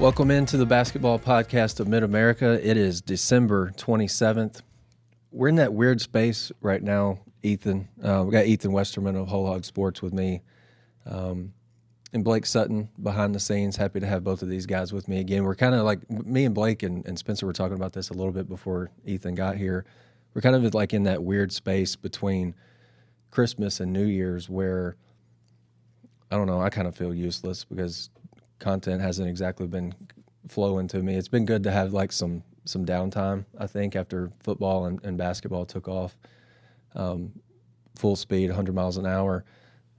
Welcome into the basketball podcast of Mid-America. It is December 27th. We're in that weird space right now, Ethan. We got Ethan Westerman of Whole Hog Sports with me, and Blake Sutton behind the scenes. Happy to have both of these guys with me again. We're kind of like, me and Blake and Spencer were talking about this a little bit before Ethan got here. We're kind of like in that weird space between Christmas and New Year's where, I don't know, I kind of feel useless because content hasn't exactly been flowing to me. It's been good to have like some downtime, I think, after football and basketball took off full speed, 100 miles an hour.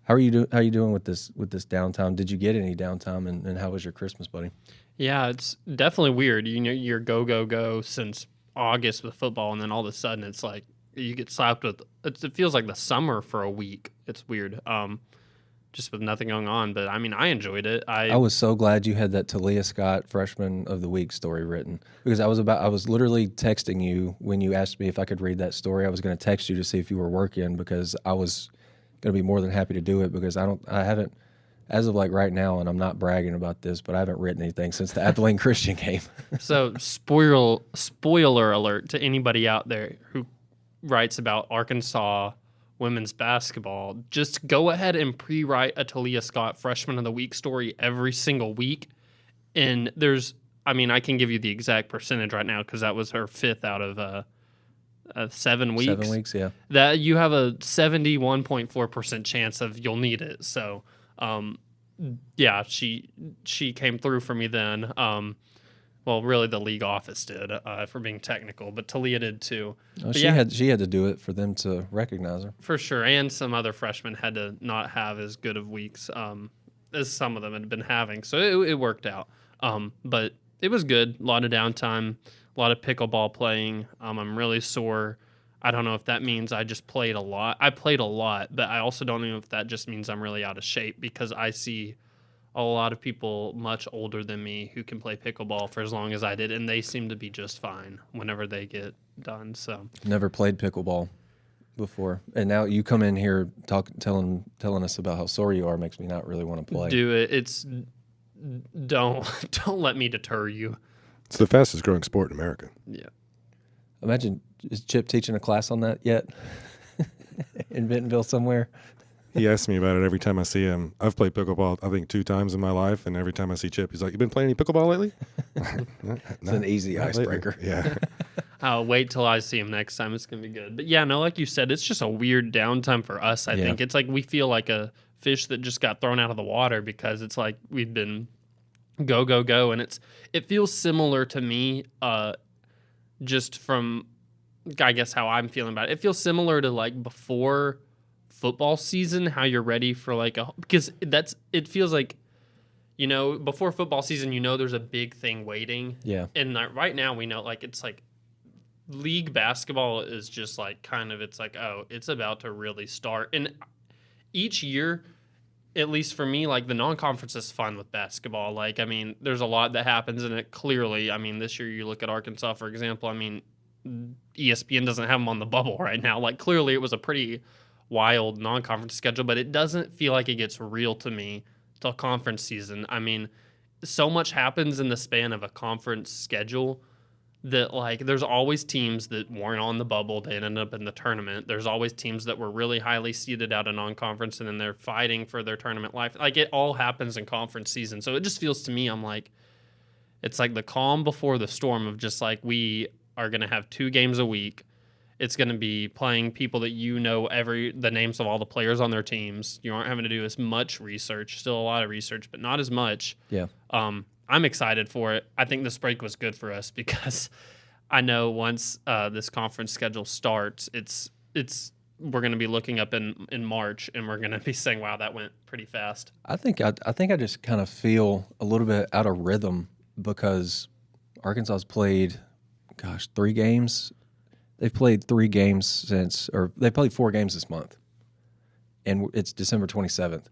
How are you doing with this downtime? Did you get any downtime, and how was your Christmas, buddy? Yeah, it's definitely weird. You know, you're go since August with football, and then all of a sudden it's like you get slapped with it feels like the summer for a week. It's weird. Just with nothing going on, but I mean, I enjoyed it. I was so glad you had that Talia Scott Freshman of the Week story written, because I was literally texting you when you asked me if I could read that story. I was going to text you to see if you were working, because I was going to be more than happy to do it, because I haven't, as of like right now, and I'm not bragging about this, but I haven't written anything since the Abilene Christian game. So spoiler alert to anybody out there who writes about Arkansas women's basketball, just go ahead and pre-write a Talia Scott Freshman of the Week story every single week. And I can give you the exact percentage right now because that was her fifth out of 7 weeks. 7 weeks, yeah. That you have a 71.4% chance of you'll need it. So, yeah, she came through for me then. Well, really, the league office did, for being technical, but Talia did too. Oh, she had to do it for them to recognize her. For sure, and some other freshmen had to not have as good of weeks as some of them had been having, so it worked out. But it was good, a lot of downtime, a lot of pickleball playing. I'm really sore. I don't know if that means I just played a lot. I played a lot, but I also don't know if that just means I'm really out of shape, because I see a lot of people much older than me who can play pickleball for as long as I did, and they seem to be just fine whenever they get done. So never played pickleball before, and now you come in here telling us about how sore you are makes me not really want to play. Do it. Don't let me deter you. It's the fastest growing sport in America. Yeah. Imagine, is Chip teaching a class on that yet in Bentonville somewhere? He asks me about it every time I see him. I've played pickleball, I think, 2 times in my life, and every time I see Chip, he's like, "You been playing any pickleball lately?" It's an easy icebreaker. Yeah. I'll wait till I see him next time. It's going to be good. But yeah, no, like you said, it's just a weird downtime for us, I think. It's like we feel like a fish that just got thrown out of the water, because it's like we've been go, and it feels similar to me, just from, I guess, how I'm feeling about it. It feels similar to like before football season, how you're ready for because it feels like, you know, before football season, you know, there's a big thing waiting. Yeah. And right now we know, like, it's like league basketball is just like it's like, oh, it's about to really start. And each year, at least for me, like, the non-conference is fun with basketball. Like, I mean, there's a lot that happens in it. Clearly, I mean, this year you look at Arkansas, for example, I mean, ESPN doesn't have them on the bubble right now. Like, clearly it was a pretty wild non-conference schedule, but it doesn't feel like it gets real to me till conference season. I mean, so much happens in the span of a conference schedule that, like, there's always teams that weren't on the bubble that ended up in the tournament. There's always teams that were really highly seeded out of non-conference, and then they're fighting for their tournament life. Like, it all happens in conference season. So it just feels to me, I'm like, it's like the calm before the storm of just like, we are going to have 2 games a week. It's going to be playing people that you know the names of all the players on their teams. You aren't having to do as much research. Still a lot of research, but not as much. Yeah. I'm excited for it. I think this break was good for us, because I know once this conference schedule starts, we're going to be looking up in March, and we're going to be saying, "Wow, that went pretty fast." I think I just kind of feel a little bit out of rhythm, because Arkansas's played, 3 games. They've played 3 games they played 4 games this month, and it's December 27th.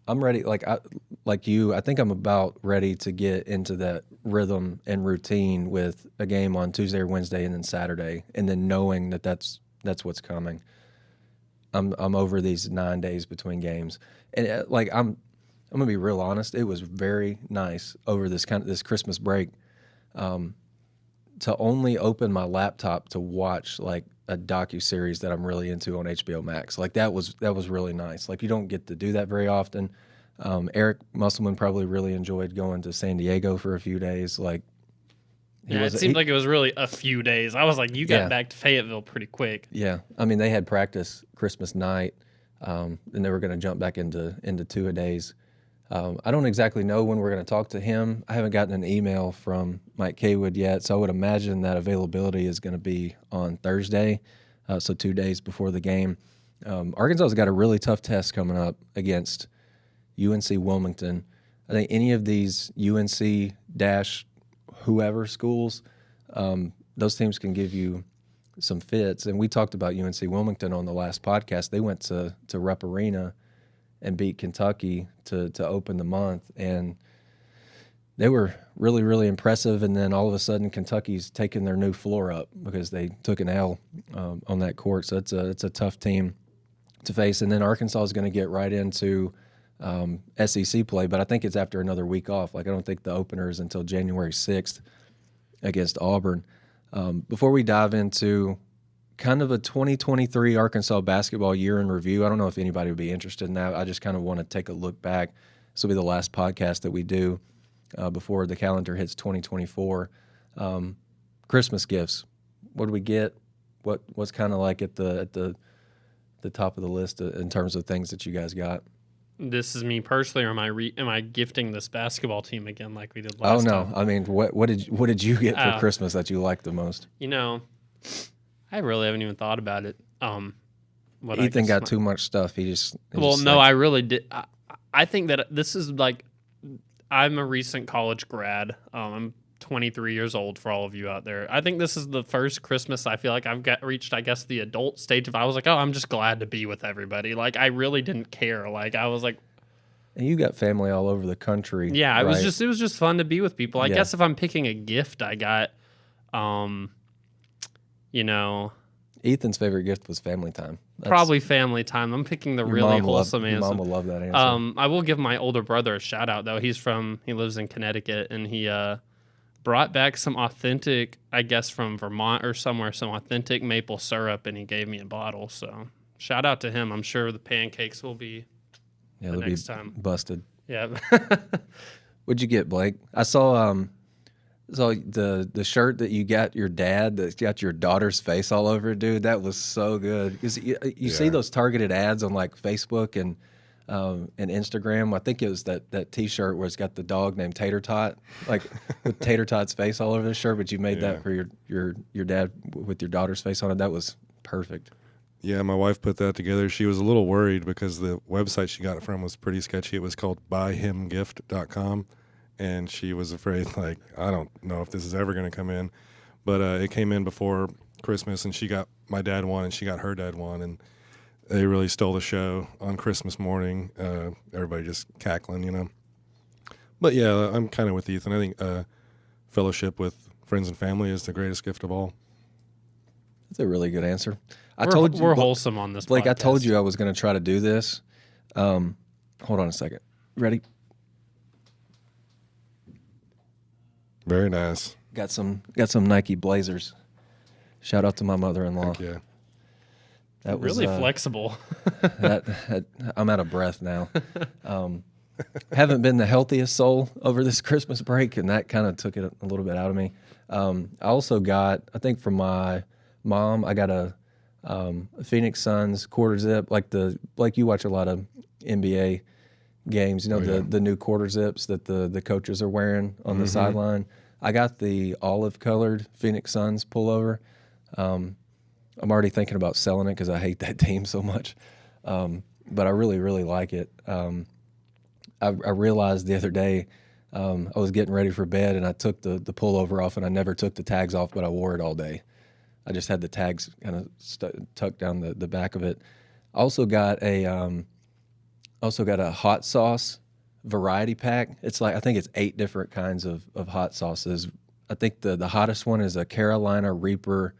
I'm ready, like you. I think I'm about ready to get into that rhythm and routine with a game on Tuesday or Wednesday, and then Saturday, and then knowing that that's what's coming. I'm over these 9 days between games, and I'm gonna be real honest. It was very nice over this Christmas break to only open my laptop to watch like a docuseries that I'm really into on HBO Max. Like that was really nice. Like you don't get to do that very often. Eric Musselman probably really enjoyed going to San Diego for a few days. Like it seemed like it was really a few days. I was like, you got back to Fayetteville pretty quick. Yeah, I mean they had practice Christmas night, and they were going to jump back into 2-a-days. I don't exactly know when we're going to talk to him. I haven't gotten an email from Mike Kaywood yet, so I would imagine that availability is going to be on Thursday, so 2 days before the game. Arkansas has got a really tough test coming up against UNC-Wilmington. I think any of these UNC-whoever schools, those teams can give you some fits. And we talked about UNC-Wilmington on the last podcast. They went to Rupp Arena and beat Kentucky to open the month, and they were really, really impressive. And then all of a sudden, Kentucky's taking their new floor up because they took an L on that court. So it's a tough team to face. And then Arkansas is going to get right into SEC play, but I think it's after another week off. Like I don't think the opener is until January 6th against Auburn. Before we dive into kind of a 2023 Arkansas basketball year in review. I don't know if anybody would be interested in that. I just kind of want to take a look back. This will be the last podcast that we do before the calendar hits 2024. Christmas gifts. What do we get? What's kind of like at the top of the list in terms of things that you guys got? This is me personally, or am I gifting this basketball team again like we did last time? Oh no! I mean, what did you get for Christmas that you liked the most? You know, I really haven't even thought about it. Ethan got too much stuff. I really did. I think that this is like, I'm a recent college grad. I'm 23 years old for all of you out there. I think this is the first Christmas I feel like I've reached, I guess, the adult stage of I was like, oh, I'm just glad to be with everybody. Like, I really didn't care. Like, I was like, and you got family all over the country. Yeah, it was just fun to be with people. I guess if I'm picking a gift, I got, Ethan's favorite gift was family time. Probably family time. I'm picking the really wholesome answer. Your mom will love that answer. I will give my older brother a shout out though. He lives in Connecticut, and he brought back some authentic, I guess from Vermont or somewhere, some authentic maple syrup, and he gave me a bottle. So shout out to him. I'm sure the pancakes will be the next time busted. Yeah. What'd you get, Blake? I saw the shirt that you got your dad that's got your daughter's face all over it, dude. That was so good. Because you see those targeted ads on like Facebook and Instagram. I think it was that T-shirt where it's got the dog named Tater Tot, like with Tater Tot's face all over the shirt. But you made that for your dad with your daughter's face on it. That was perfect. Yeah, my wife put that together. She was a little worried because the website she got it from was pretty sketchy. It was called buyhimgift.com. And she was afraid, like, I don't know if this is ever going to come in. But it came in before Christmas, and she got my dad one, and she got her dad one. And they really stole the show on Christmas morning. Everybody just cackling, But, yeah, I'm kind of with Ethan. I think fellowship with friends and family is the greatest gift of all. That's a really good answer. We're wholesome on this Blake, podcast. I told you I was going to try to do this. Hold on a second. Ready? Very nice. Got some Nike Blazers. Shout out to my mother-in-law. Heck yeah. That was really flexible. I'm out of breath now. Haven't been the healthiest soul over this Christmas break, and that kind of took it a little bit out of me. I also got, I think from my mom, I got a Phoenix Suns quarter zip, like you watch a lot of NBA games, the new quarter zips that the coaches are wearing on the sideline. I got the olive-colored Phoenix Suns pullover. I'm already thinking about selling it because I hate that team so much, but I really, really like it. I realized the other day I was getting ready for bed, and I took the pullover off, and I never took the tags off, but I wore it all day. I just had the tags kind of tucked down the back of it. I also got a hot sauce variety pack. It's like, I think it's 8 different kinds of hot sauces. I think the hottest one is a Carolina Reaper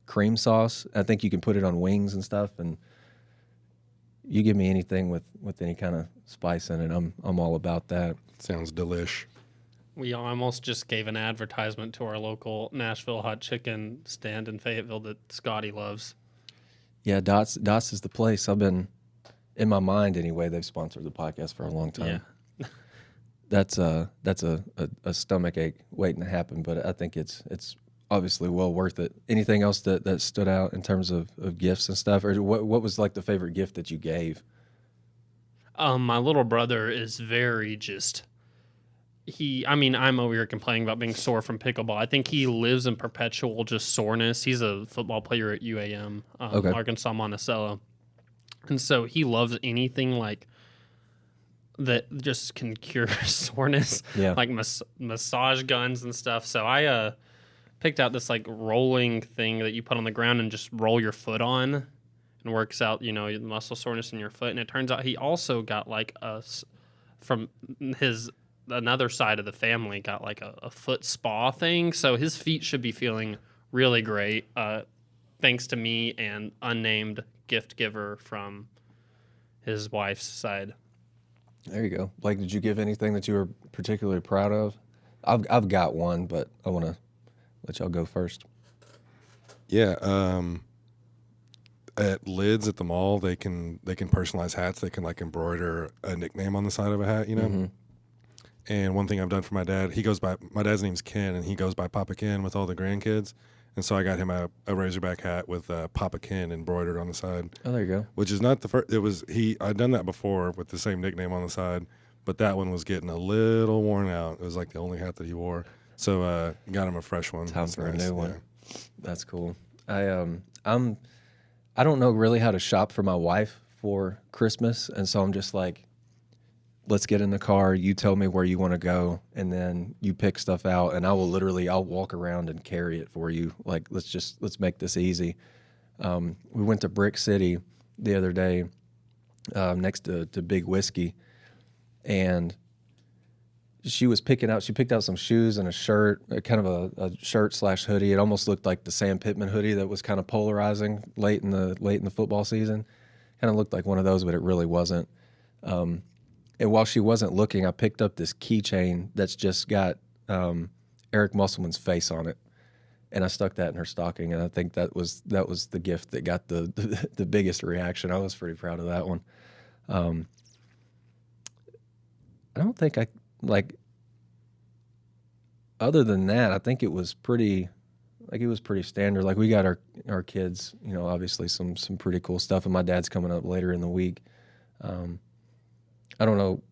cream sauce. I think you can put it on wings and stuff. And you give me anything with any kind of spice in it, I'm all about that. Sounds delish. We almost just gave an advertisement to our local Nashville hot chicken stand in Fayetteville that Scottie loves. Yeah, Dots is the place. I've been, in my mind anyway, they've sponsored the podcast for a long time. Yeah. That's a stomach ache waiting to happen, but I think it's obviously well worth it. Anything else that stood out in terms of gifts and stuff? Or what was like the favorite gift that you gave? My little brother is very just... I'm over here complaining about being sore from pickleball. I think he lives in perpetual just soreness. He's a football player at UAM, Okay. Arkansas Monticello. And so he loves anything like that just can cure soreness, Yeah. like massage guns and stuff. So I picked out this like rolling thing that you put on the ground and just roll your foot on, and works out, the muscle soreness in your foot. And it turns out he also got like from his another side of the family got like a foot spa thing. So his feet should be feeling really great, thanks to me and unnamed gift giver from his wife's side. There you go. Blake, did you give anything that you were particularly proud of? I've got one, but I want to let y'all go first. Yeah, at Lids at the mall, they can personalize hats. They can like embroider a nickname on the side of a hat, Mm-hmm. And one thing I've done for my dad, my dad's name's Ken, and he goes by Papa Ken with all the grandkids. And so I got him a Razorback hat with Papa Ken embroidered on the side. Oh, there you go. Which is not the first. I'd done that before with the same nickname on the side, but that one was getting a little worn out. It was like the only hat that he wore. So got him a fresh one. Time That's for nice. a new one. That's cool. I don't know really how to shop for my wife for Christmas, and so I'm just like, let's get in the car. You tell me where you want to go, and then you pick stuff out, and I'll walk around and carry it for you. Like, let's make this easy. We went to Brick City the other day, next to Big Whiskey, and she picked out some shoes and a shirt, kind of a shirt / hoodie. It almost looked like the Sam Pittman hoodie that was kind of polarizing late in the football season. Kind of looked like one of those, but it really wasn't. And while she wasn't looking, I picked up this keychain that's just got Eric Musselman's face on it, and I stuck that in her stocking. And I think that was the gift that got the biggest reaction. I was pretty proud of that one. I don't think other than that, I think it was pretty standard. Like, we got our kids, obviously some pretty cool stuff, and my dad's coming up later in the week. I don't know.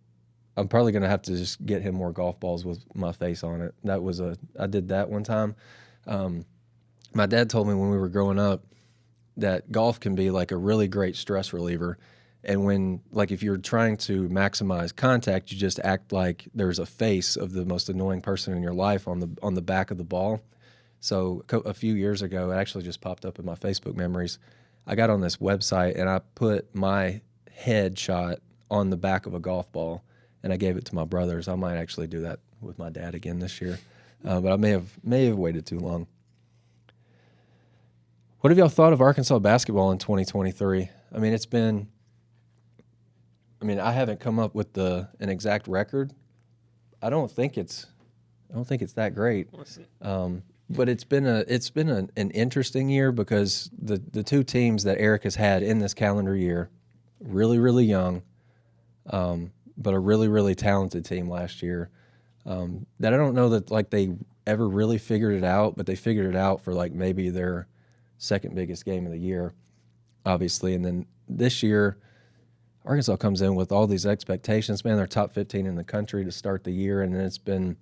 I'm probably going to have to just get him more golf balls with my face on it. I did that one time. My dad told me when we were growing up that golf can be like a really great stress reliever. And if you're trying to maximize contact, you just act like there's a face of the most annoying person in your life on the back of the ball. So a few years ago, it actually just popped up in my Facebook memories. I got on this website and I put my head shot on the back of a golf ball, and I gave it to my brothers. I might actually do that with my dad again this year, but I may have waited too long. What have y'all thought of Arkansas basketball in 2023? I haven't come up with an exact record. I don't think it's that great. But it's been an interesting year because the two teams that Eric has had in this calendar year, really, really young, but a really, really talented team last year, that I don't know that like they ever really figured it out, but they figured it out for like maybe their second biggest game of the year, obviously. And then this year, Arkansas comes in with all these expectations. Man, they're top 15 in the country to start the year, and it's been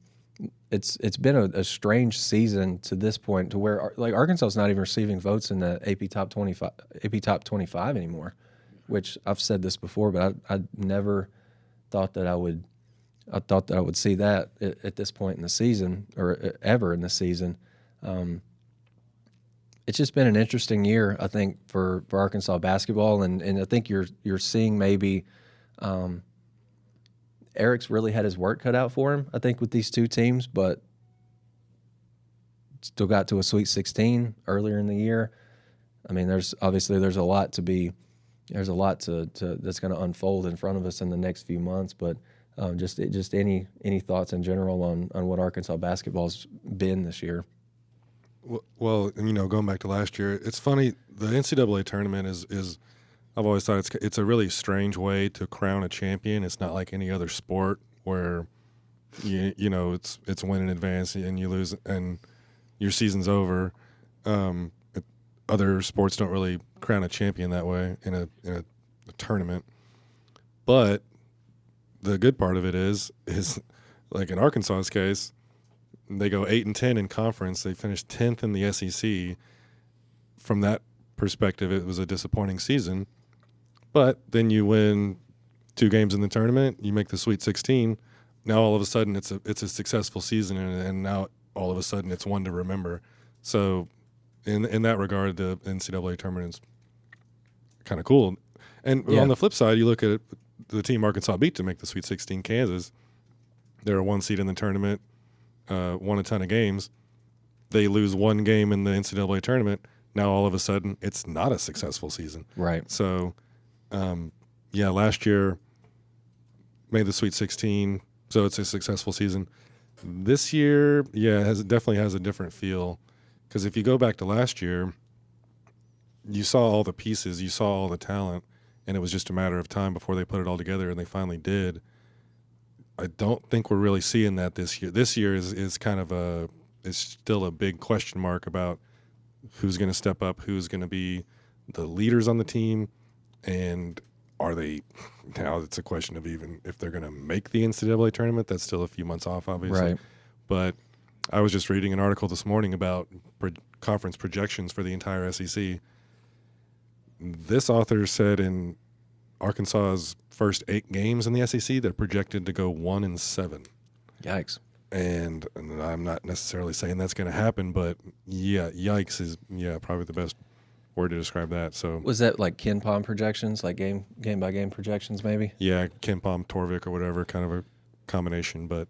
a strange season to this point, to where like Arkansas is not even receiving votes in the AP Top 25 anymore. Which I've said this before, but I never thought that I would see that at this point in the season, or ever in the season. It's just been an interesting year, I think, for Arkansas basketball, and I think you're seeing maybe Eric's really had his work cut out for him, I think, with these two teams, but still got to a Sweet 16 earlier in the year. I mean, there's a lot to be There's a lot to that's going to unfold in front of us in the next few months, but just any thoughts in general on what Arkansas basketball's been this year? Well, going back to last year, it's funny. The NCAA tournament is I've always thought it's a really strange way to crown a champion. It's not like any other sport where it's win in advance and you lose and your season's over. Other sports don't really crown a champion that way in a tournament. But the good part of it is like in Arkansas's case, they go 8-10 in conference. They finished 10th in the SEC. From that perspective, it was a disappointing season. But then you win 2 games in the tournament. You make the Sweet 16. Now all of a sudden it's a successful season, and now all of a sudden it's one to remember. So in that regard, the NCAA tournament is kind of cool. And on the flip side, you look at the team Arkansas beat to make the Sweet 16, Kansas. They're a 1 seed in the tournament, won a ton of games. They lose 1 game in the NCAA tournament. Now all of a sudden it's not a successful season. Right. So, last year made the Sweet 16, so it's a successful season. This year, it definitely has a different feel. Because if you go back to last year, you saw all the pieces, you saw all the talent, and it was just a matter of time before they put it all together, and they finally did. I don't think we're really seeing that this year. This year is kind of it's still a big question mark about who's going to step up, who's going to be the leaders on the team, and are they – now it's a question of even if they're going to make the NCAA tournament. That's still a few months off, obviously. Right. But I was just reading an article this morning about conference projections for the entire SEC. This author said in Arkansas's first 8 games in the SEC, they're projected to go 1-7. Yikes. And I'm not necessarily saying that's going to happen, but yikes is probably the best word to describe that. So was that like Ken Pom projections, like game by game projections, maybe? Yeah, Ken Pom, Torvik, or whatever, kind of a combination. But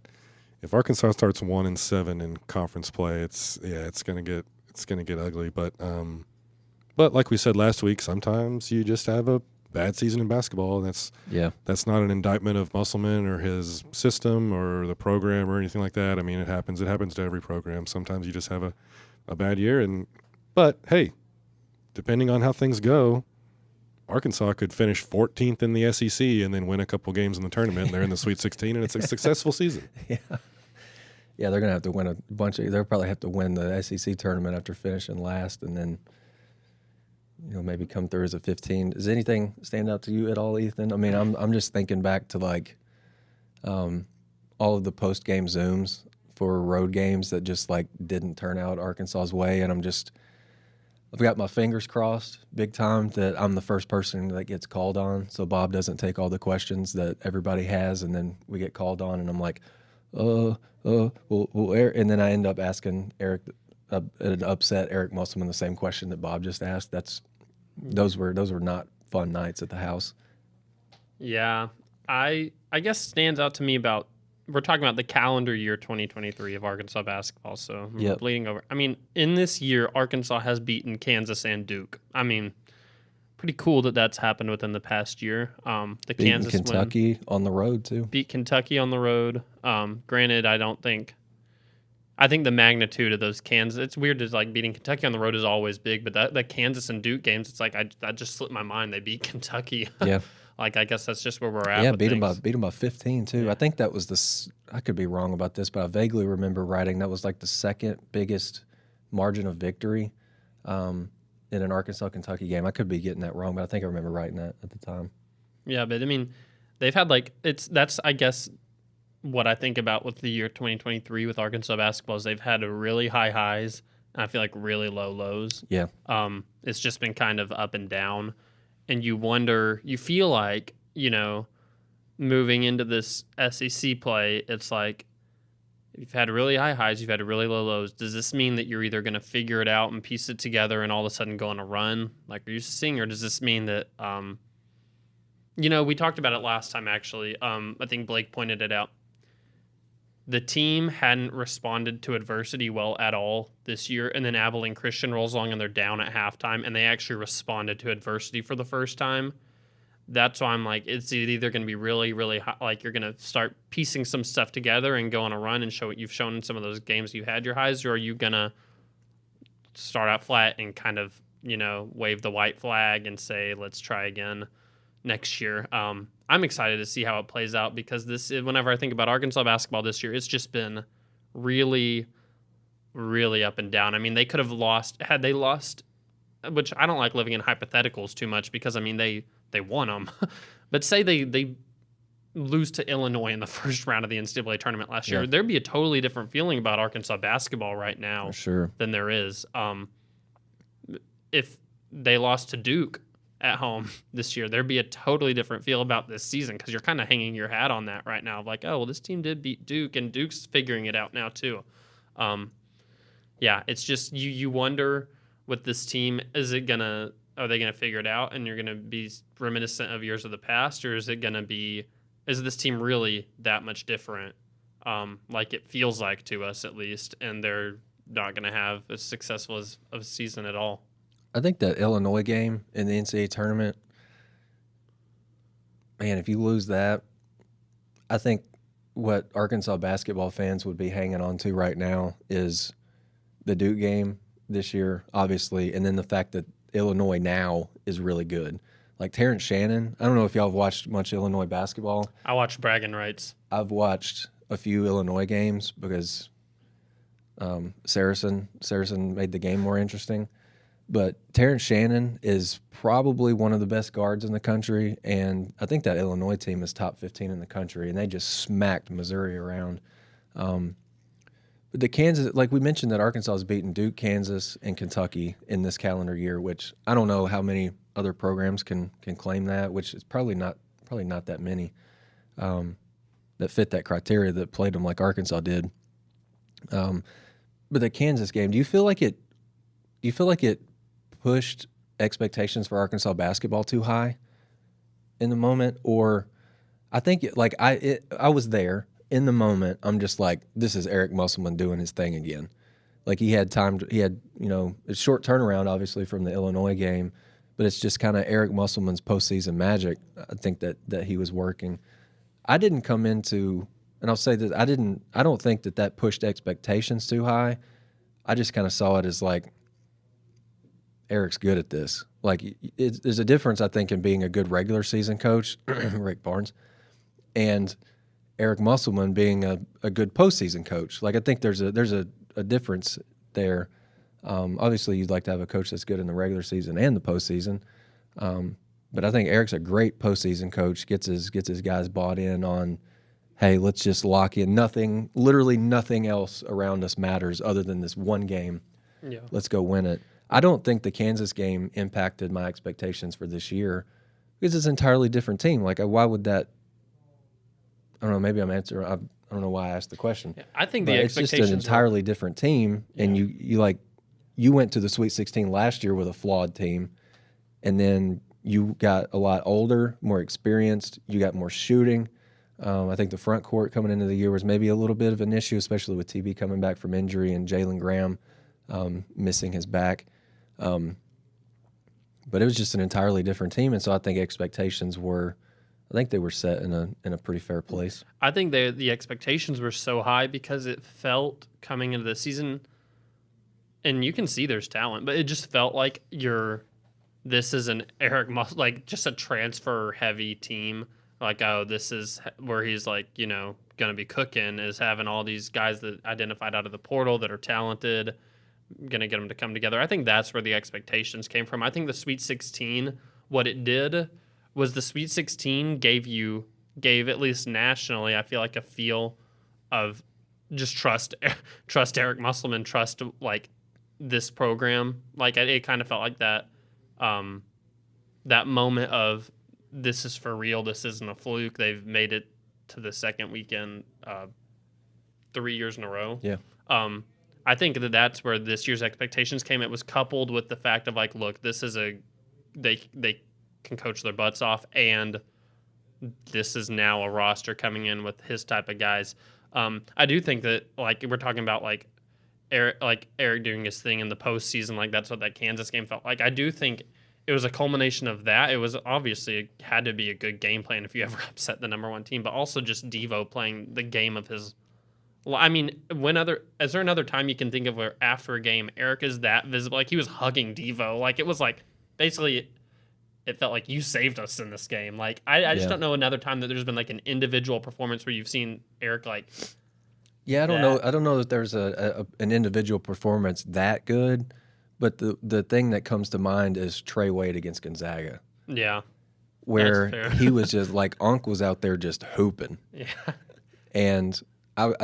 if Arkansas starts 1-7 in conference play, it's going to get ugly. But like we said last week, sometimes you just have a bad season in basketball, and that's not an indictment of Musselman or his system or the program or anything like that. I mean, it happens to every program. Sometimes you just have a bad year, but hey, depending on how things go, Arkansas could finish 14th in the SEC and then win a couple games in the tournament, and they're in the Sweet 16, and it's a successful season. Yeah, they're gonna have to win a bunch of. They'll probably have to win the SEC tournament after finishing last, and then maybe come through as a 15. Does anything stand out to you at all, Ethan? I mean, I'm just thinking back to like all of the post game Zooms for road games that just like didn't turn out Arkansas's way, and I've got my fingers crossed big time that I'm the first person that gets called on, so Bob doesn't take all the questions that everybody has, and then we get called on, and I'm like, well, Eric, and then I end up asking Eric, an upset Eric Musselman, the same question that Bob just asked. Those were not fun nights at the house. Yeah, I guess stands out to me about, we're talking about the calendar year 2023 of Arkansas basketball, so we're bleeding over. I mean, in this year, Arkansas has beaten Kansas and Duke. I mean, pretty cool that that's happened within the past year. The Kansas Kentucky on the road too. Beat Kentucky on the road. Granted, I think the magnitude of those Kansas, it's weird to like beating Kentucky on the road is always big, but that Kansas and Duke games, it's like that just slipped my mind. They beat Kentucky. Yeah. Like, I guess that's just where we're at. Yeah, beat them by 15 too. Yeah. I think that was I could be wrong about this, but I vaguely remember writing that was like the second biggest margin of victory in an Arkansas-Kentucky game. I could be getting that wrong, but I think I remember writing that at the time. Yeah, but I mean, they've had that's I guess what I think about with the year 2023 with Arkansas basketball is they've had a really high highs and I feel like really low lows. Yeah. It's just been kind of up and down. And you feel like, moving into this SEC play, it's like you've had really high highs, you've had really low lows. Does this mean that you're either going to figure it out and piece it together and all of a sudden go on a run like you're used to seeing, or does this mean that, we talked about it last time actually. I think Blake pointed it out. The team hadn't responded to adversity well at all this year, and then Abilene Christian rolls along and they're down at halftime, and they actually responded to adversity for the first time. that's why I'm like, it's either going to be really, really hot, like you're going to start piecing some stuff together and go on a run and show what you've shown in some of those games you had your highs, or are you going to start out flat and kind of, wave the white flag and say, let's try again next year. I'm excited to see how it plays out because whenever I think about Arkansas basketball this year, it's just been really, really up and down. I mean, they could have had they lost, which I don't like living in hypotheticals too much because, I mean, they won them. But say they lose to Illinois in the first round of the NCAA tournament last year, there'd be a totally different feeling about Arkansas basketball right now than there is. If they lost to Duke at home this year, there'd be a totally different feel about this season because you're kind of hanging your hat on that right now. Like, oh, well, this team did beat Duke, and Duke's figuring it out now too. It's just you wonder with this team, are they gonna figure it out and you're gonna be reminiscent of years of the past, or is this team really that much different? Like it feels like to us at least, and they're not gonna have as successful of a season at all. I think that Illinois game in the NCAA tournament, man, if you lose that, I think what Arkansas basketball fans would be hanging on to right now is the Duke game this year, obviously, and then the fact that Illinois now is really good. Like Terrence Shannon, I don't know if y'all have watched much Illinois basketball. I watched bragging rights. I've watched a few Illinois games because Saracen made the game more interesting. But Terrence Shannon is probably one of the best guards in the country, and I think that Illinois team is top 15 in the country, and they just smacked Missouri around. But the Kansas, like we mentioned, that Arkansas has beaten Duke, Kansas, and Kentucky in this calendar year, which I don't know how many other programs can claim that, which is probably not that many that fit that criteria that played them like Arkansas did. But the Kansas game, do you feel like it pushed expectations for Arkansas basketball too high in the moment? Or I think I was there in the moment. I'm just like, this is Eric Musselman doing his thing again. Like he had a short turnaround obviously from the Illinois game, but it's just kind of Eric Musselman's postseason magic. I think that he was working. I didn't come into, and I'll say that I don't think that pushed expectations too high. I just kind of saw it as like, Eric's good at this. Like, there's a difference, I think, in being a good regular season coach, Rick Barnes, and Eric Musselman being a good postseason coach. Like, I think there's a difference there. Obviously, you'd like to have a coach that's good in the regular season and the postseason. But I think Eric's a great postseason coach. Gets his guys bought in on, hey, let's just lock in. Literally nothing else around us matters other than this one game. Yeah. Let's go win it. I don't think the Kansas game impacted my expectations for this year because it's an entirely different team. Like, why would that? I don't know. Maybe I'm answering. I don't know why I asked the question. Yeah, I think but it's just an entirely different team, and you went to the Sweet 16 last year with a flawed team, and then you got a lot older, more experienced. You got more shooting. I think the front court coming into the year was maybe a little bit of an issue, especially with TB coming back from injury and Jalen Graham missing his back. But it was just an entirely different team, and so I think expectations were set in a pretty fair place. I think the expectations were so high because it felt coming into the season, and you can see there's talent, but it just felt like this is an Eric like just a transfer heavy team. Like, oh, this is where he's like, going to be cooking, is having all these guys that identified out of the portal that are talented, going to get them to come together. I think that's where the expectations came from. I think the Sweet 16, what it did was the Sweet 16 gave at least nationally, I feel like, a feel of just trust Eric Musselman, trust like this program. Like it kind of felt like that moment of this is for real. This isn't a fluke. They've made it to the second weekend 3 years in a row. Yeah. I think that's where this year's expectations came. It was coupled with the fact of like, look, this is they can coach their butts off, and this is now a roster coming in with his type of guys. I do think that, like, we're talking about like Eric doing his thing in the postseason, like that's what that Kansas game felt like. I do think it was a culmination of that. It was obviously it had to be a good game plan if you ever upset the number one team, but also just Devo playing the game of his. I mean, is there another time you can think of where after a game Eric is that visible? Like he was hugging Devo. Like it was like basically it felt like you saved us in this game. Like I just don't know another time that there's been like an individual performance where you've seen Eric like. Yeah, I don't know. I don't know that there's an individual performance that good, but the thing that comes to mind is Trey Wade against Gonzaga. Yeah. Where he was just like Unc was out there just hooping. Yeah. And I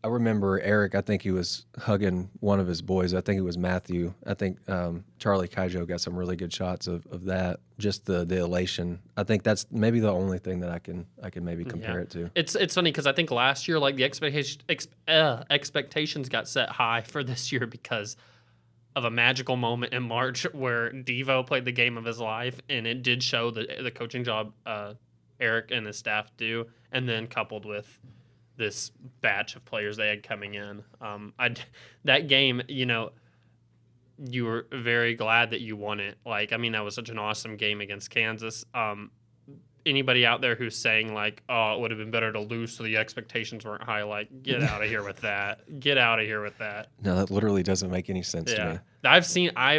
remember Eric, I think he was hugging one of his boys. I think it was Matthew. I think Charlie Kaijo got some really good shots of that. Just the elation. I think that's maybe the only thing that I can maybe compare it to. It's funny because I think last year like the expectations got set high for this year because of a magical moment in March where Devo played the game of his life, and it did show the coaching job Eric and his staff do, and then coupled with this batch of players they had coming in. That game, you were very glad that you won it. Like, I mean, that was such an awesome game against Kansas. Anybody out there who's saying like, oh, it would have been better to lose so the expectations weren't high, like, get out of here with that. Get out of here with that. No, that literally doesn't make any sense to me. I've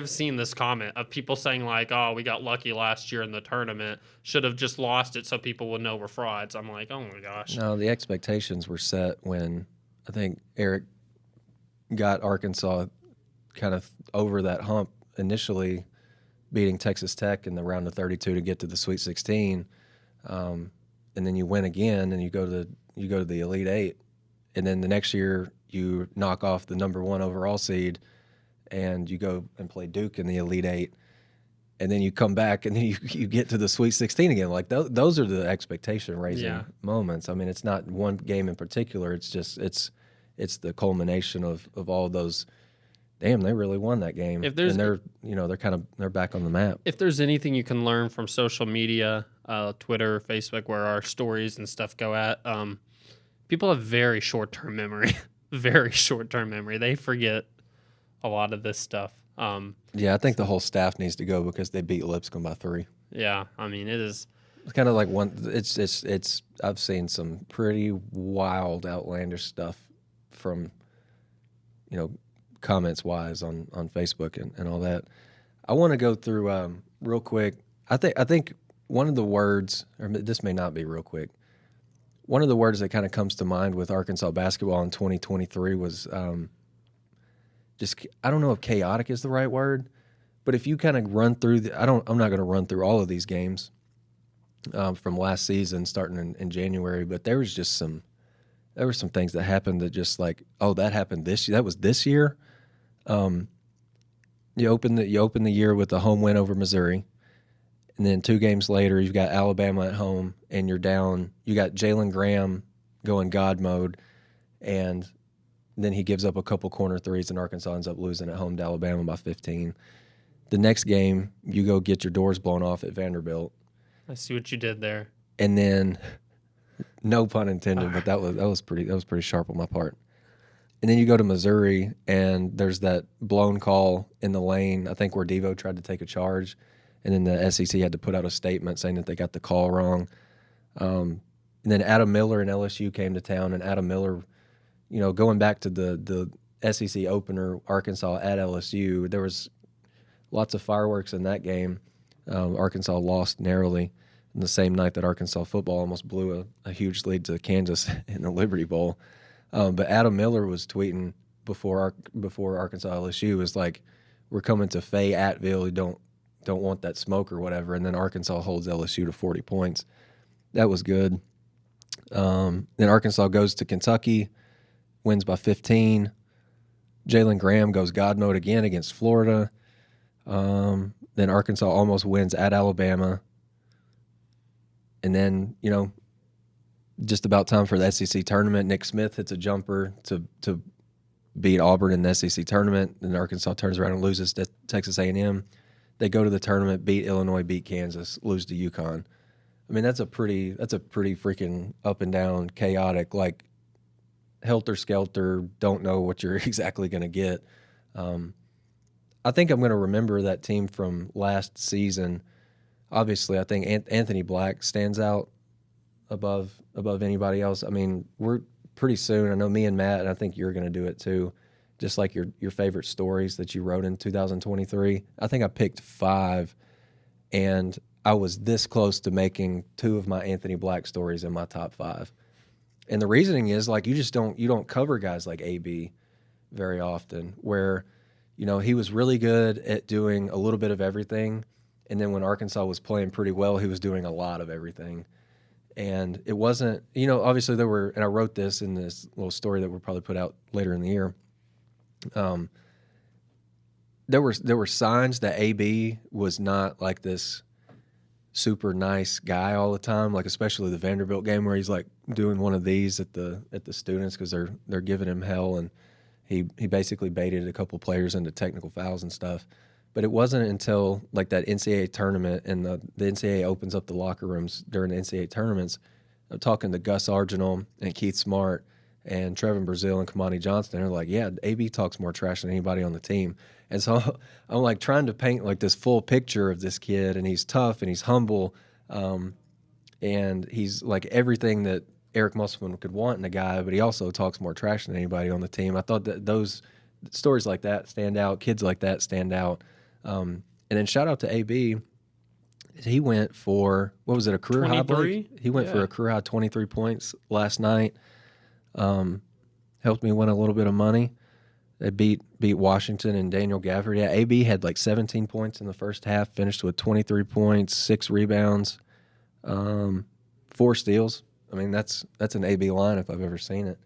seen this comment of people saying like, oh, we got lucky last year in the tournament. Should have just lost it so people would know we're frauds. I'm like, oh my gosh. No, the expectations were set when I think Eric got Arkansas kind of over that hump initially, beating Texas Tech in the round of 32 to get to the Sweet 16. And then you win again, and you go to the Elite Eight, and then the next year you knock off the number 1 overall seed, and you go and play Duke in the Elite Eight, and then you come back and then you get to the Sweet 16 again. Like those are the expectation raising moments. I mean, it's not one game in particular. It's just it's the culmination of all of those. Damn, they really won that game. And they're back on the map. If there's anything you can learn from social media, Twitter, Facebook, where our stories and stuff go at, people have very short-term memory. Very short-term memory. They forget a lot of this stuff. Yeah, I think the whole staff needs to go because they beat Lipscomb by 3. Yeah, I mean it is. It's kind of like it's. I've seen some pretty wild, outlandish stuff from, comments wise on Facebook and all that. I want to go through real quick. I think one of the words, or this may not be real quick. One of the words that kind of comes to mind with Arkansas basketball in 2023 was just, I don't know if chaotic is the right word, but if you kind of run through I'm not going to run through all of these games from last season starting in January, but there were some things that happened that just like, oh, that happened this year. That was this year. You open the year with a home win over Missouri, and then 2 games later you've got Alabama at home, and you're down. You got Jalen Graham going God mode, and then he gives up a couple corner threes, and Arkansas ends up losing at home to Alabama by 15. The next game, you go get your doors blown off at Vanderbilt. I see what you did there. And then, no pun intended, but that was pretty sharp on my part. And then you go to Missouri, and there's that blown call in the lane, I think, where Devo tried to take a charge, and then the SEC had to put out a statement saying that they got the call wrong. And then Adam Miller and LSU came to town, and Adam Miller, going back to the SEC opener, Arkansas at LSU, there was lots of fireworks in that game. Arkansas lost narrowly in the same night that Arkansas football almost blew a huge lead to Kansas in the Liberty Bowl. But Adam Miller was tweeting before Arkansas LSU was like, "We're coming to Fayetteville. You don't want that smoke or whatever." And then Arkansas holds LSU to 40 points. That was good. Then Arkansas goes to Kentucky, wins by 15. Jalen Graham goes God mode again against Florida. Then Arkansas almost wins at Alabama. And then, just about time for the SEC tournament. Nick Smith hits a jumper to beat Auburn in the SEC tournament. Then Arkansas turns around and loses to Texas A&M. They go to the tournament, beat Illinois, beat Kansas, lose to UConn. I mean, that's a pretty freaking up and down, chaotic, like helter skelter. Don't know what you're exactly going to get. I think I'm going to remember that team from last season. Obviously, I think Anthony Black stands out above anybody else. I mean, we're pretty soon. I know me and Matt, and I think you're going to do it too. Just like your favorite stories that you wrote in 2023. I think I picked 5, and I was this close to making 2 of my Anthony Black stories in my top 5. And the reasoning is like you don't cover guys like AB very often, where he was really good at doing a little bit of everything, and then when Arkansas was playing pretty well, he was doing a lot of everything. And it wasn't, obviously there were, and I wrote this in this little story that we'll probably put out later in the year. There were signs that AB was not like this super nice guy all the time, like especially the Vanderbilt game where he's like doing one of these at the students because they're giving him hell, and he basically baited a couple players into technical fouls and stuff. But it wasn't until like that NCAA tournament and the NCAA opens up the locker rooms during the NCAA tournaments. I'm talking to Gus Arginal and Keith Smart and Trevin Brazile and Kamani Johnson. They're like, yeah, AB talks more trash than anybody on the team. And so I'm like trying to paint like this full picture of this kid, and he's tough and he's humble, and he's like everything that Eric Musselman could want in a guy, but he also talks more trash than anybody on the team. I thought that those stories like that stand out, kids like that stand out. And then shout out to AB. He went for, what was it, a career high, Blake? He went for a career high 23 points last night. Helped me win a little bit of money. They beat Washington and Daniel Gafford. Yeah, AB had like 17 points in the first half, finished with 23 points, 6 rebounds, 4 steals. I mean, that's an AB line if I've ever seen it.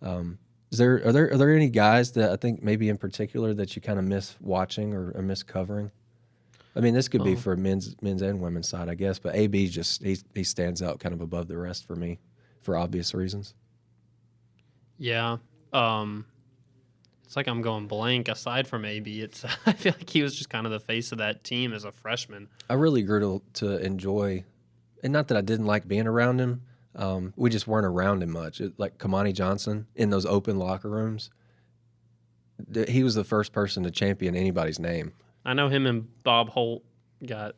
Are there any guys that I think maybe in particular that you kind of miss watching or miss covering? I mean, this could be for men's and women's side, I guess, but AB just he stands out kind of above the rest for me for obvious reasons. Yeah. It's like I'm going blank. Aside from AB, I feel like he was just kind of the face of that team as a freshman. I really grew to enjoy, and not that I didn't like being around him. We just weren't around him much. Like Kamani Johnson in those open locker rooms, he was the first person to champion anybody's name. I know him and Bob Holt got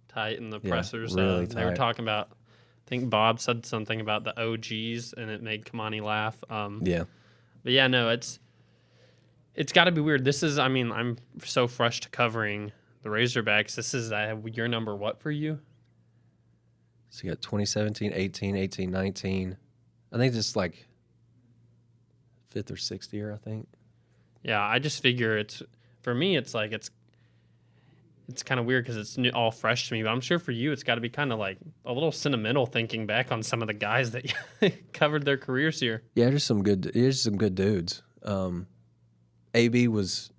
tight in the pressers. Really they were talking about, I think Bob said something about the OGs, and it made Kamani laugh. But yeah, no, it's got to be weird. I'm so fresh to covering the Razorbacks. This is your number what for you? So you got 2017, 18, 19. I think this is like 5th or 6th year, I think. Yeah, I just figure for me, it's like it's kind of weird because it's all fresh to me. But I'm sure for you, it's got to be kind of like a little sentimental thinking back on some of the guys that covered their careers here. Yeah, there's some good dudes. AB was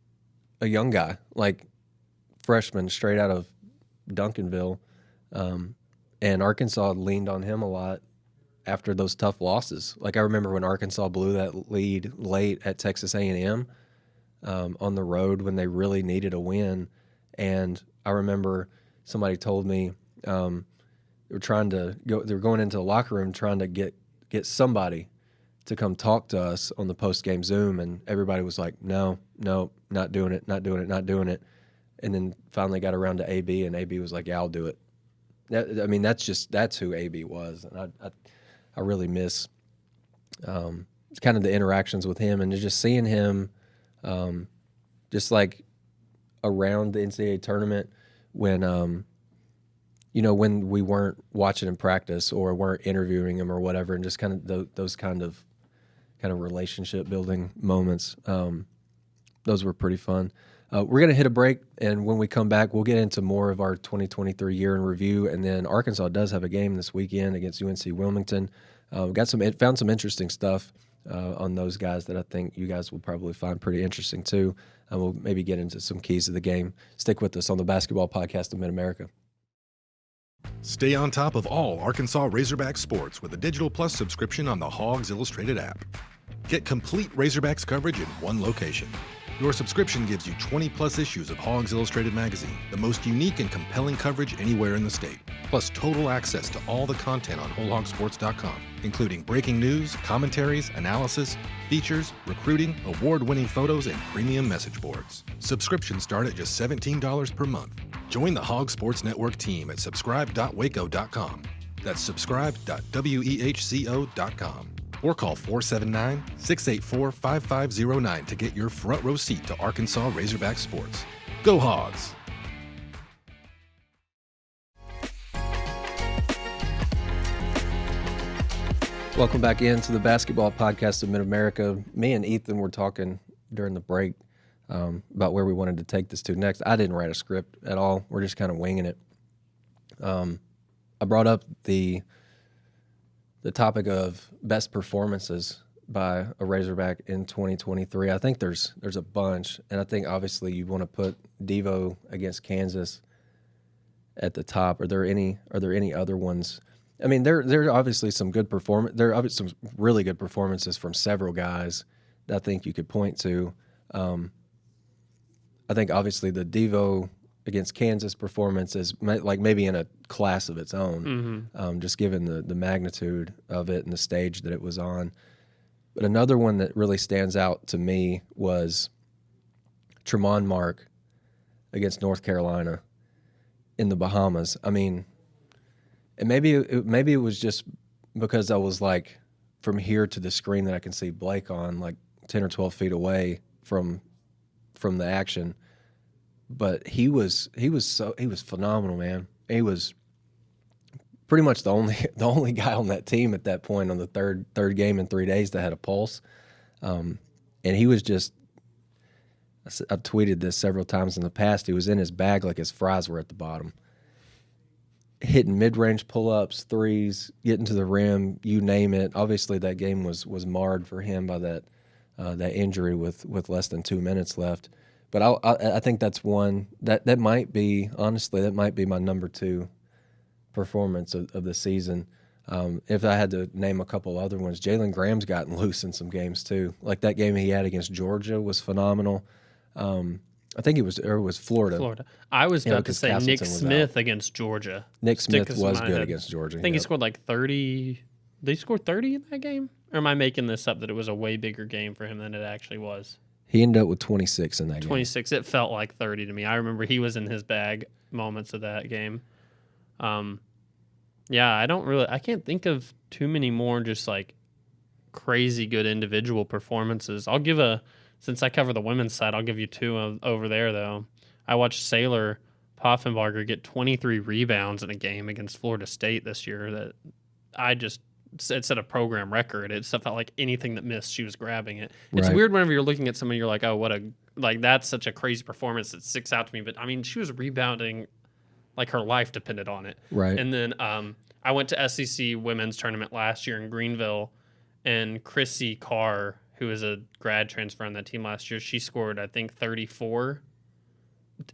a young guy, like freshman, straight out of Duncanville. And Arkansas leaned on him a lot after those tough losses. Like I remember when Arkansas blew that lead late at Texas A&M on the road when they really needed a win. And I remember somebody told me they were going into the locker room trying to get somebody to come talk to us on the post-game Zoom, and everybody was like, no, not doing it. And then finally got around to AB, and AB was like, yeah, I'll do it. That's who AB was, and I really miss kind of the interactions with him and just seeing him, just like around the NCAA tournament when when we weren't watching him practice or weren't interviewing him or whatever, and just kind of those kind of relationship building moments. Those were pretty fun. We're going to hit a break, and when we come back, we'll get into more of our 2023 year in review, and then Arkansas does have a game this weekend against UNC-Wilmington. We found some interesting stuff on those guys that I think you guys will probably find pretty interesting too. We'll maybe get into some keys of the game. Stick with us on the Basketball Podcast of Mid-America. Stay on top of all Arkansas Razorback sports with a Digital Plus subscription on the Hogs Illustrated app. Get complete Razorbacks coverage in one location. Your subscription gives you 20-plus issues of Hogs Illustrated magazine, the most unique and compelling coverage anywhere in the state. plus total access to all the content on WholeHogSports.com, including breaking news, commentaries, analysis, features, recruiting, award-winning photos, and premium message boards. Subscriptions start at just $17 per month. Join the Hog Sports Network team at subscribe.waco.com. That's subscribe.wehco.com. Or call 479-684-5509 to get your front row seat to Arkansas Razorback sports. Go Hogs! Welcome back into the Basketball Podcast of Mid-America. Me and Ethan were talking during the break about where we wanted to take this to next. I didn't write a script at all. We're just kind of winging it. I brought up the topic of best performances by a Razorback in 2023. I think there's a bunch, and I think obviously you want to put Devo against Kansas at the top. Are there any other ones? I mean, there are obviously some good There are obviously some really good performances from several guys that I think you could point to. I think obviously the Devo against Kansas performance is like maybe in a class of its own, just given the magnitude of it and the stage that it was on. But another one that really stands out to me was Tremont Mark against North Carolina in the Bahamas. I mean, and maybe it was just because I was like from here to the screen that I can see Blake on, like 10 or 12 feet away from the action. But he was phenomenal, man. He was pretty much the only guy on that team at that point on the third game in 3 days that had a pulse. And he was just, I've tweeted this several times in the past, he was in his bag like his fries were at the bottom. Hitting mid-range pull-ups, threes, getting to the rim, you name it. Obviously that game was marred for him by that injury with less than 2 minutes left. But I think that's one that might be, honestly, that might be my number 2 performance of the season. If I had to name a couple other ones, Jalen Graham's gotten loose in some games too. Like that game he had against Georgia was phenomenal. I think it was Florida. I was about to say Castleton Nick was Smith out. against Georgia. Nick Smith Stick was in my good head. against Georgia. I think he scored like 30. They scored 30 in that game? Or am I making this up that it was a way bigger game for him than it actually was? He ended up with 26 in that game. 26. It felt like 30 to me. I remember he was in his bag moments of that game. Yeah, I can't think of too many more just like crazy good individual performances. Since I cover the women's side, I'll give you 2 over there though. I watched Sailor Poffenbarger get 23 rebounds in a game against Florida State this year that it set a program record. It felt like anything that missed, she was grabbing it. It's Right. weird whenever you're looking at someone, you're like, oh, that's such a crazy performance that sticks out to me. But I mean, she was rebounding like her life depended on it. Right. And then I went to SEC women's tournament last year in Greenville, and Chrissy Carr, who is a grad transfer on that team last year, she scored, I think, 34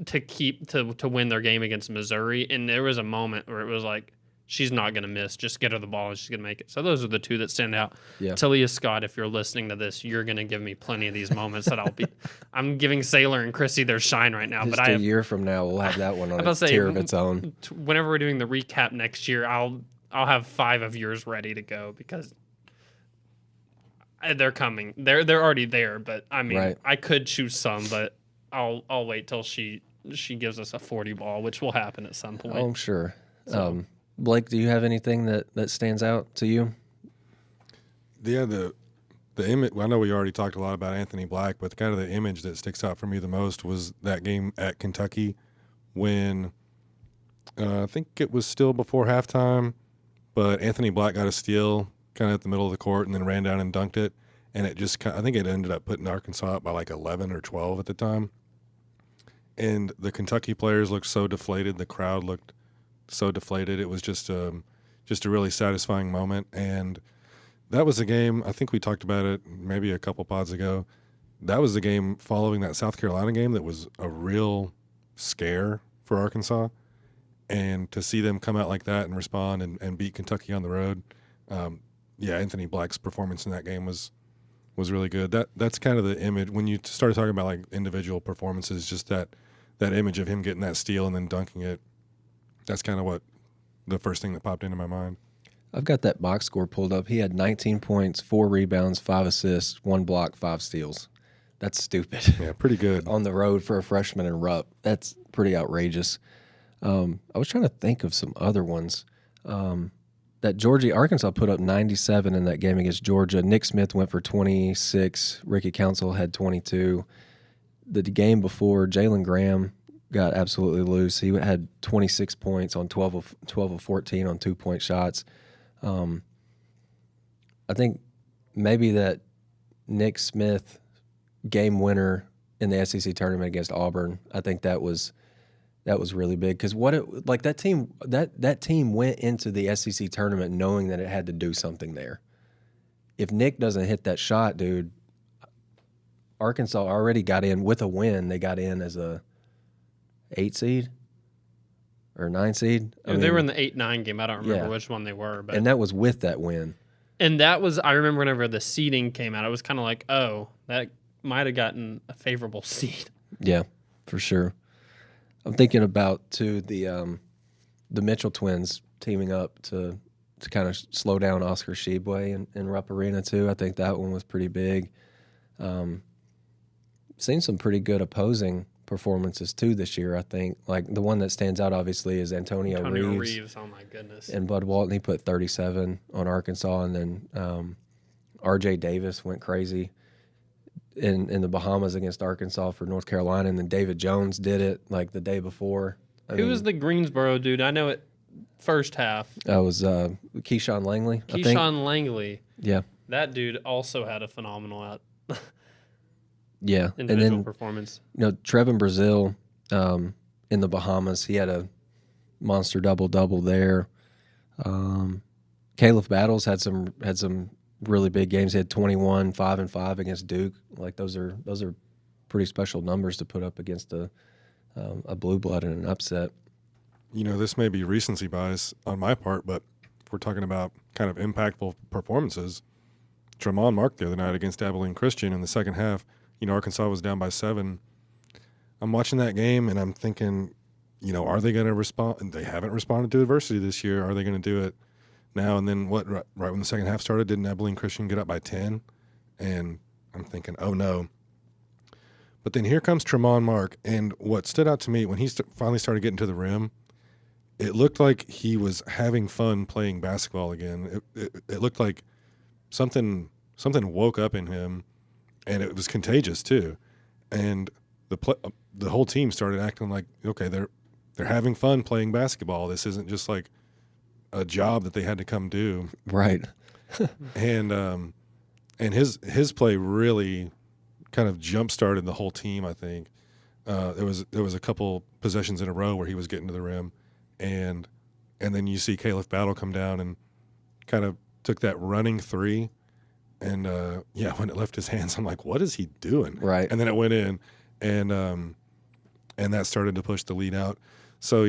to win their game against Missouri. And there was a moment where it was like, she's not going to miss. Just get her the ball and she's going to make it. So those are the 2 that stand out. Yeah. Talia Scott, if you're listening to this, you're going to give me plenty of these moments that I'm giving Sailor and Chrissy their shine right now. Just but a year from now, we'll have that one on a tier of its own. Whenever we're doing the recap next year, I'll have 5 of yours ready to go because they're coming. They're already there, but I mean, Right. I could choose some, but I'll wait till she gives us a 40 ball, which will happen at some point. Oh, I'm sure. So. Blake, do you have anything that stands out to you? Yeah, the image. I know we already talked a lot about Anthony Black, but kind of the image that sticks out for me the most was that game at Kentucky when I think it was still before halftime, but Anthony Black got a steal kind of at the middle of the court and then ran down and dunked it, and I think it ended up putting Arkansas up by like 11 or 12 at the time. And the Kentucky players looked so deflated. The crowd looked so deflated. It was just a really satisfying moment. And that was a game, I think we talked about it maybe a couple pods ago. That was the game following that South Carolina game that was a real scare for Arkansas. And to see them come out like that and respond and beat Kentucky on the road, Anthony Black's performance in that game was really good. That's kind of the image. When you started talking about like individual performances, just that image of him getting that steal and then dunking it, that's kind of what the first thing that popped into my mind. I've got that box score pulled up. He had 19 points, 4 rebounds, 5 assists, 1 block, 5 steals. That's stupid. Yeah, pretty good. On the road for a freshman in Rupp. That's pretty outrageous. I was trying to think of some other ones. That Arkansas put up 97 in that game against Georgia. Nick Smith went for 26. Ricky Council had 22. The game before, Jalen Graham got absolutely loose. He had 26 points on 12 of 14 on 2-point shots. I think maybe that Nick Smith game winner in the SEC tournament against Auburn, I think that was really big because that team went into the SEC tournament knowing that it had to do something there. If Nick doesn't hit that shot, dude, Arkansas already got in with a win. They got in as a 8 seed or 9 seed. They were in the 8-9 game. I don't remember which one they were, but and that was with that win. And that was, I remember whenever the seeding came out, it was kind of like, oh, that might have gotten a favorable seed. Yeah, for sure. I'm thinking about too the Mitchell twins teaming up to kind of slow down Oscar Tshiebwe in Rupp Arena too. I think that one was pretty big. Seen some pretty good opposing performances too this year. I think like the one that stands out obviously is Antonio Reeves. Oh my goodness! And Bud Walton, he put 37 on Arkansas, and then R.J. Davis went crazy in the Bahamas against Arkansas for North Carolina, and then David Jones did it like the day before. Who was the Greensboro dude? I know it first half. That was Keyshawn Langley. Keyshawn Langley. Yeah. That dude also had a phenomenal individual and then, performance. Trevin Brazil in the Bahamas, he had a monster double-double there. Caleb Battles had some really big games. He had 21, 5 and 5 against Duke. Like those are pretty special numbers to put up against a blue blood in an upset. This may be recency bias on my part, but if we're talking about kind of impactful performances, Tremont Mark the other night against Abilene Christian in the second half, Arkansas was down by 7. I'm watching that game and I'm thinking, are they going to respond? And they haven't responded to adversity this year. Are they going to do it now? And then right when the second half started, didn't Abilene Christian get up by 10? And I'm thinking, oh no. But then here comes Tremont Mark, and what stood out to me when he finally started getting to the rim, it looked like he was having fun playing basketball again. It looked like something woke up in him, and it was contagious too. And the whole team started acting like, okay, they're having fun playing basketball. This isn't just like a job that they had to come do. Right. And his play really kind of jump-started the whole team, I think. There was a couple possessions in a row where he was getting to the rim, and then you see Caleb Battle come down and kind of took that running three, and when it left his hands, I'm like, what is he doing? Right. And then it went in, and that started to push the lead out. So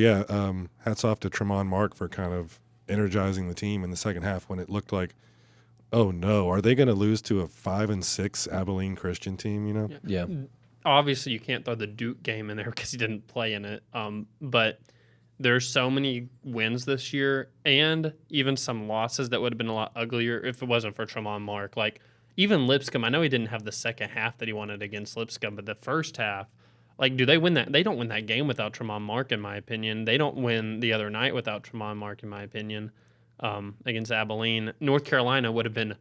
hats off to Tremont Mark for kind of energizing the team in the second half when it looked like, oh no, are they going to lose to a 5-6 Abilene Christian team? Yeah. Obviously, you can't throw the Duke game in there because he didn't play in it. But there's so many wins this year, and even some losses that would have been a lot uglier if it wasn't for Tremont Mark. Like even Lipscomb, I know he didn't have the second half that he wanted against Lipscomb, but the first half, like, do they win that? They don't win that game without Tremont Mark, in my opinion. They don't win the other night without Tremont Mark, in my opinion. Against Abilene. North Carolina would have been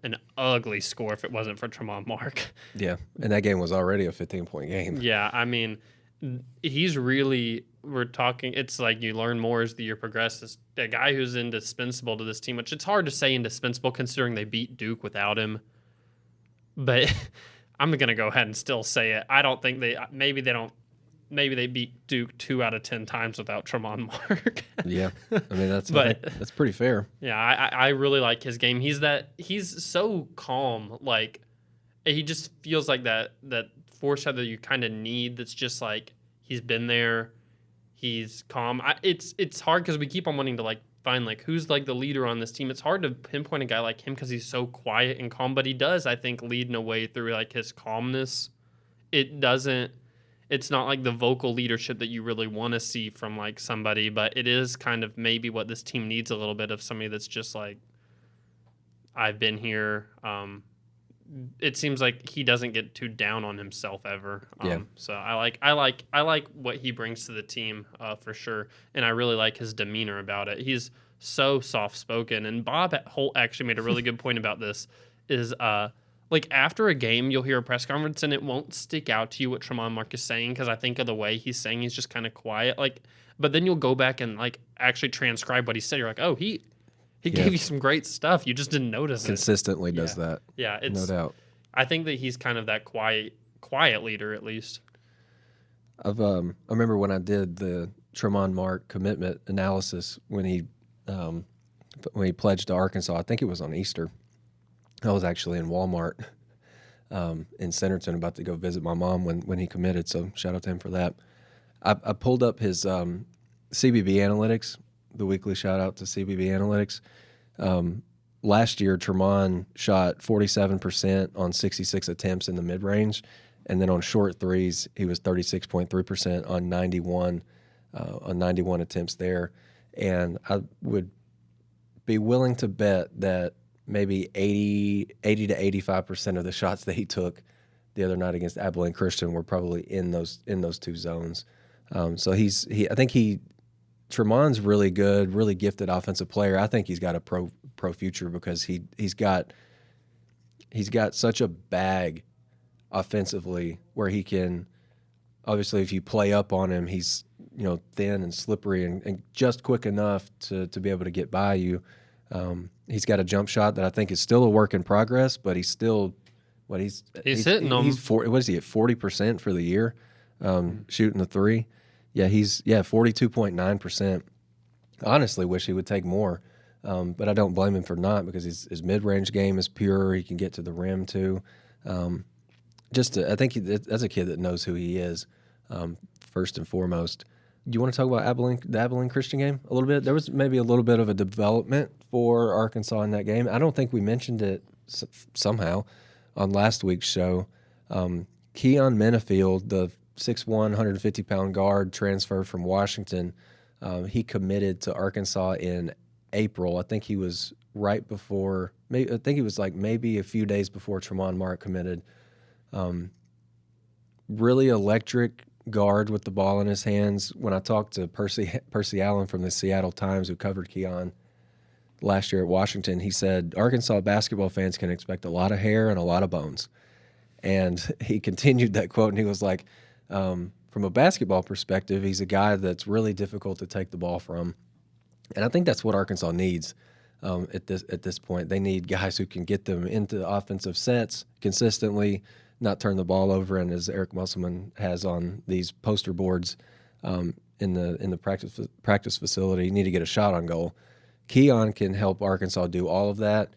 an ugly score if it wasn't for Tremont Mark. Yeah, and that game was already a 15-point game. Yeah, I mean, he's really, we're talking, it's like you learn more as the year progresses. A guy who's indispensable to this team, which it's hard to say indispensable considering they beat Duke without him. But I'm going to go ahead and still say it. I don't think maybe they beat Duke 2 out of 10 times without Tremont Mark. Yeah, I mean that's pretty fair. Yeah, I really like his game. He's so calm. Like he just feels like that foresight that you kind of need. That's just like he's been there. He's calm. It's hard because we keep on wanting to like find like who's like the leader on this team. It's hard to pinpoint a guy like him because he's so quiet and calm. But he does, I think, lead in a way through like his calmness. it's not like the vocal leadership that you really want to see from like somebody, but it is kind of maybe what this team needs a little bit of, somebody that's just like, I've been here. It seems like he doesn't get too down on himself ever. So I like what he brings to the team for sure, and I really like his demeanor about it. He's so soft spoken, and Bob Holt actually made a really good point about this. Is like after a game, you'll hear a press conference and it won't stick out to you what Tramon Mark is saying because I think of the way he's saying, he's just kind of quiet. Like, but then you'll go back and like actually transcribe what he said. You're like, oh, he gave you some great stuff. You just didn't notice Consistently does that. Yeah, it's no doubt. I think that he's kind of that quiet leader at least. I remember when I did the Tramon Mark commitment analysis when he pledged to Arkansas. I think it was on Easter. I was actually in Walmart in Centerton about to go visit my mom when he committed. So shout out to him for that. I pulled up his CBB analytics. The weekly shout out to CBB Analytics. Last year, Tramon shot 47% on 66 attempts in the mid-range, and then on short threes, he was 36.3% on 91 attempts there. And I would be willing to bet that maybe 80 to 85% of the shots that he took the other night against Abilene Christian were probably in those two zones. So I think Tramon's really good, really gifted offensive player. I think he's got a pro future because he's got such a bag offensively where he can, obviously if you play up on him, he's thin and slippery and just quick enough to be able to get by you. He's got a jump shot that I think is still a work in progress, but he's still he's hitting them. What is he at 40% for the year shooting the three? Yeah, he's 42.9%. Honestly, wish he would take more, but I don't blame him for not because his mid-range game is pure. He can get to the rim too. I think that's a kid that knows who he is first and foremost. Do you want to talk about the Abilene Christian game a little bit? There was maybe a little bit of a development for Arkansas in that game. I don't think we mentioned it somehow on last week's show. Keon Minifield, the 6'1", 150-pound guard transferred from Washington, he committed to Arkansas in April. I think he was right before – I think he was like maybe a few days before Tramon Mark committed. Really electric guard with the ball in his hands. When I talked to Percy Allen from the Seattle Times, who covered Keon last year at Washington, he said Arkansas basketball fans can expect a lot of hair and a lot of bones. And he continued that quote, and he was like, from a basketball perspective, he's a guy that's really difficult to take the ball from. And I think that's what Arkansas needs at this point. They need guys who can get them into offensive sets consistently, not turn the ball over, and as Eric Musselman has on these poster boards in the practice facility, you need to get a shot on goal. Keon can help Arkansas do all of that.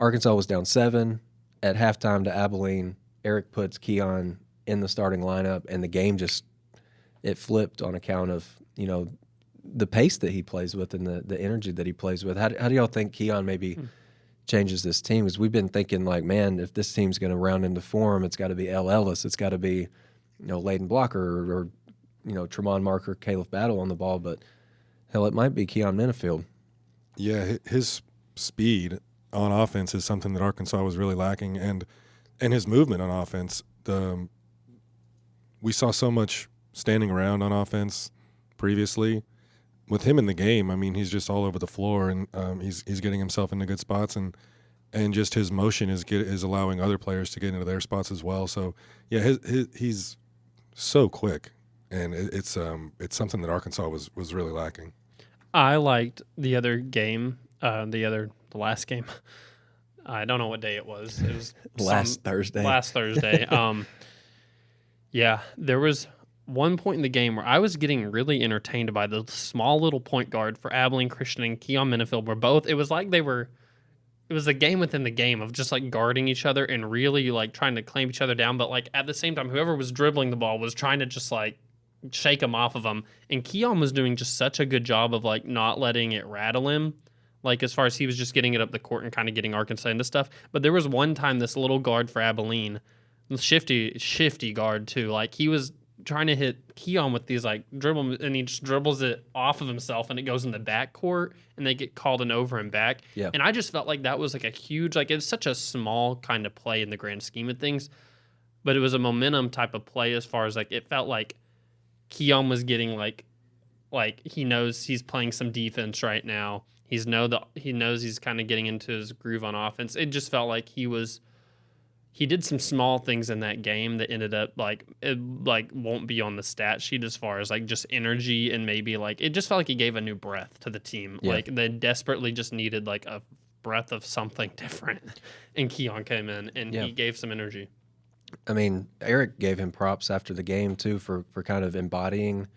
Arkansas was down 7 at halftime to Abilene. Eric puts Keon in the starting lineup, and the game it flipped on account of the pace that he plays with and the energy that he plays with. How do y'all think Keon maybe changes this team? Because we've been thinking like, man, if this team's going to round into form, it's got to be L. Ellis, it's got to be Layden Blocker or Tramon Mark, Caleb Battle on the ball, but hell, it might be Keon Minifield. Yeah, his speed on offense is something that Arkansas was really lacking, and his movement on offense. We saw so much standing around on offense previously. With him in the game, I mean, he's just all over the floor, and he's getting himself into good spots, and just his motion is allowing other players to get into their spots as well. So yeah, he's so quick, and it's something that Arkansas was really lacking. I liked the other game, the last game. I don't know what day it was. It was last Thursday. Yeah, there was one point in the game where I was getting really entertained by the small little point guard for Abilene Christian and Keon Minifield were both. It was like it was a game within the game of just like guarding each other and really like trying to clamp each other down. But like at the same time, whoever was dribbling the ball was trying to just like shake them off of them. And Keon was doing just such a good job of like not letting it rattle him. Like as far as he was just getting it up the court and kind of getting Arkansas into stuff. But there was one time this little guard for Abilene, shifty guard too. Like he was trying to hit Keon with these like dribble, and he just dribbles it off of himself, and it goes in the backcourt, and they get called an over and back. Yeah. And I just felt like that was like a huge, like it's such a small kind of play in the grand scheme of things, but it was a momentum type of play as far as like it felt like Keon was getting like he knows he's playing some defense right now. He knows he's kind of getting into his groove on offense. It just felt like he did some small things in that game that ended up it won't be on the stat sheet as far as like just energy, and maybe like it just felt like he gave a new breath to the team. Yeah. Like they desperately just needed like a breath of something different, and Keon came in and he gave some energy. I mean, Eric gave him props after the game too for kind of embodying,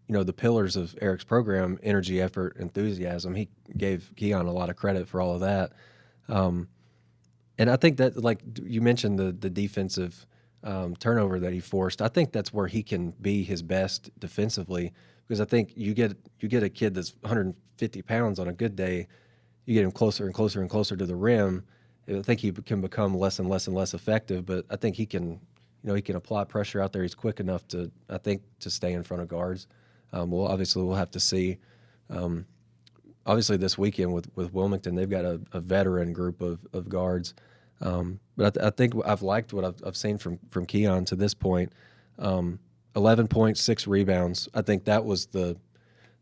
the pillars of Eric's program: energy, effort, enthusiasm. He gave Keon a lot of credit for all of that. And I think that, like you mentioned, the defensive turnover that he forced, I think that's where he can be his best defensively, because I think you get a kid that's 150 pounds on a good day, you get him closer and closer and closer to the rim. I think he can become less and less and less effective, but I think he can apply pressure out there. He's quick enough to stay in front of guards. We'll have to see. Obviously, this weekend with Wilmington, they've got a veteran group of guards. But I think I've liked what I've seen from Keon to this point. 11 points, 6 rebounds. I think that was the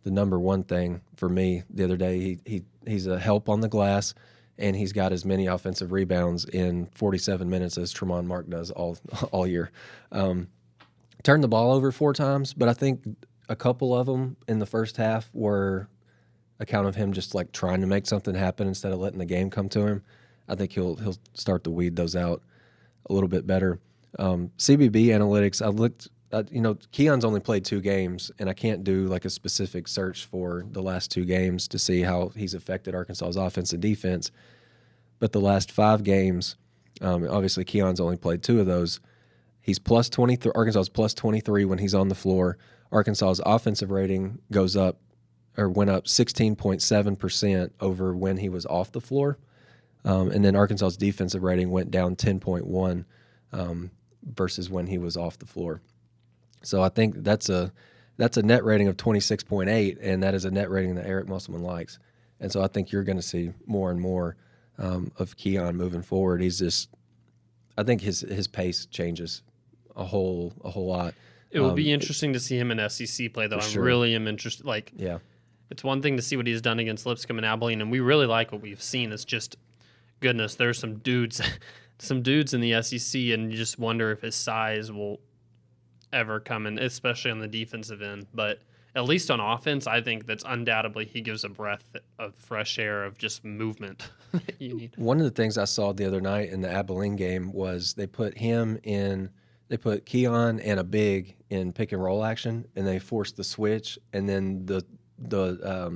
number one thing for me the other day. He's a help on the glass, and he's got as many offensive rebounds in 47 minutes as Tremont Mark does all year. Turned the ball over 4 times, but I think a couple of them in the first half were account of him just like trying to make something happen instead of letting the game come to him. I think he'll start to weed those out a little bit better. CBB analytics, I looked at, Keon's only played 2 games, and I can't do like a specific search for the last 2 games to see how he's affected Arkansas's offense and defense. But the last 5 games, obviously Keon's only played 2 of those. He's plus 23. Arkansas's plus 23 when he's on the floor. Arkansas's offensive rating went up 16.7% over when he was off the floor. And then Arkansas's defensive rating went down 10.1 versus when he was off the floor. So I think that's a net rating of 26.8, and that is a net rating that Eric Musselman likes. And so I think you're going to see more and more of Keon moving forward. I think his pace changes a whole lot. It will be interesting to see him in SEC play, though. I really am interested. It's one thing to see what he's done against Lipscomb and Abilene, and we really like what we've seen. It's just, goodness, there's some dudes in the SEC, and you just wonder if his size will ever come in, especially on the defensive end. But at least on offense, I think that's undoubtedly he gives a breath of fresh air of just movement that you need. One of the things I saw the other night in the Abilene game was they put Keon and a big in pick and roll action, and they forced the switch, and then the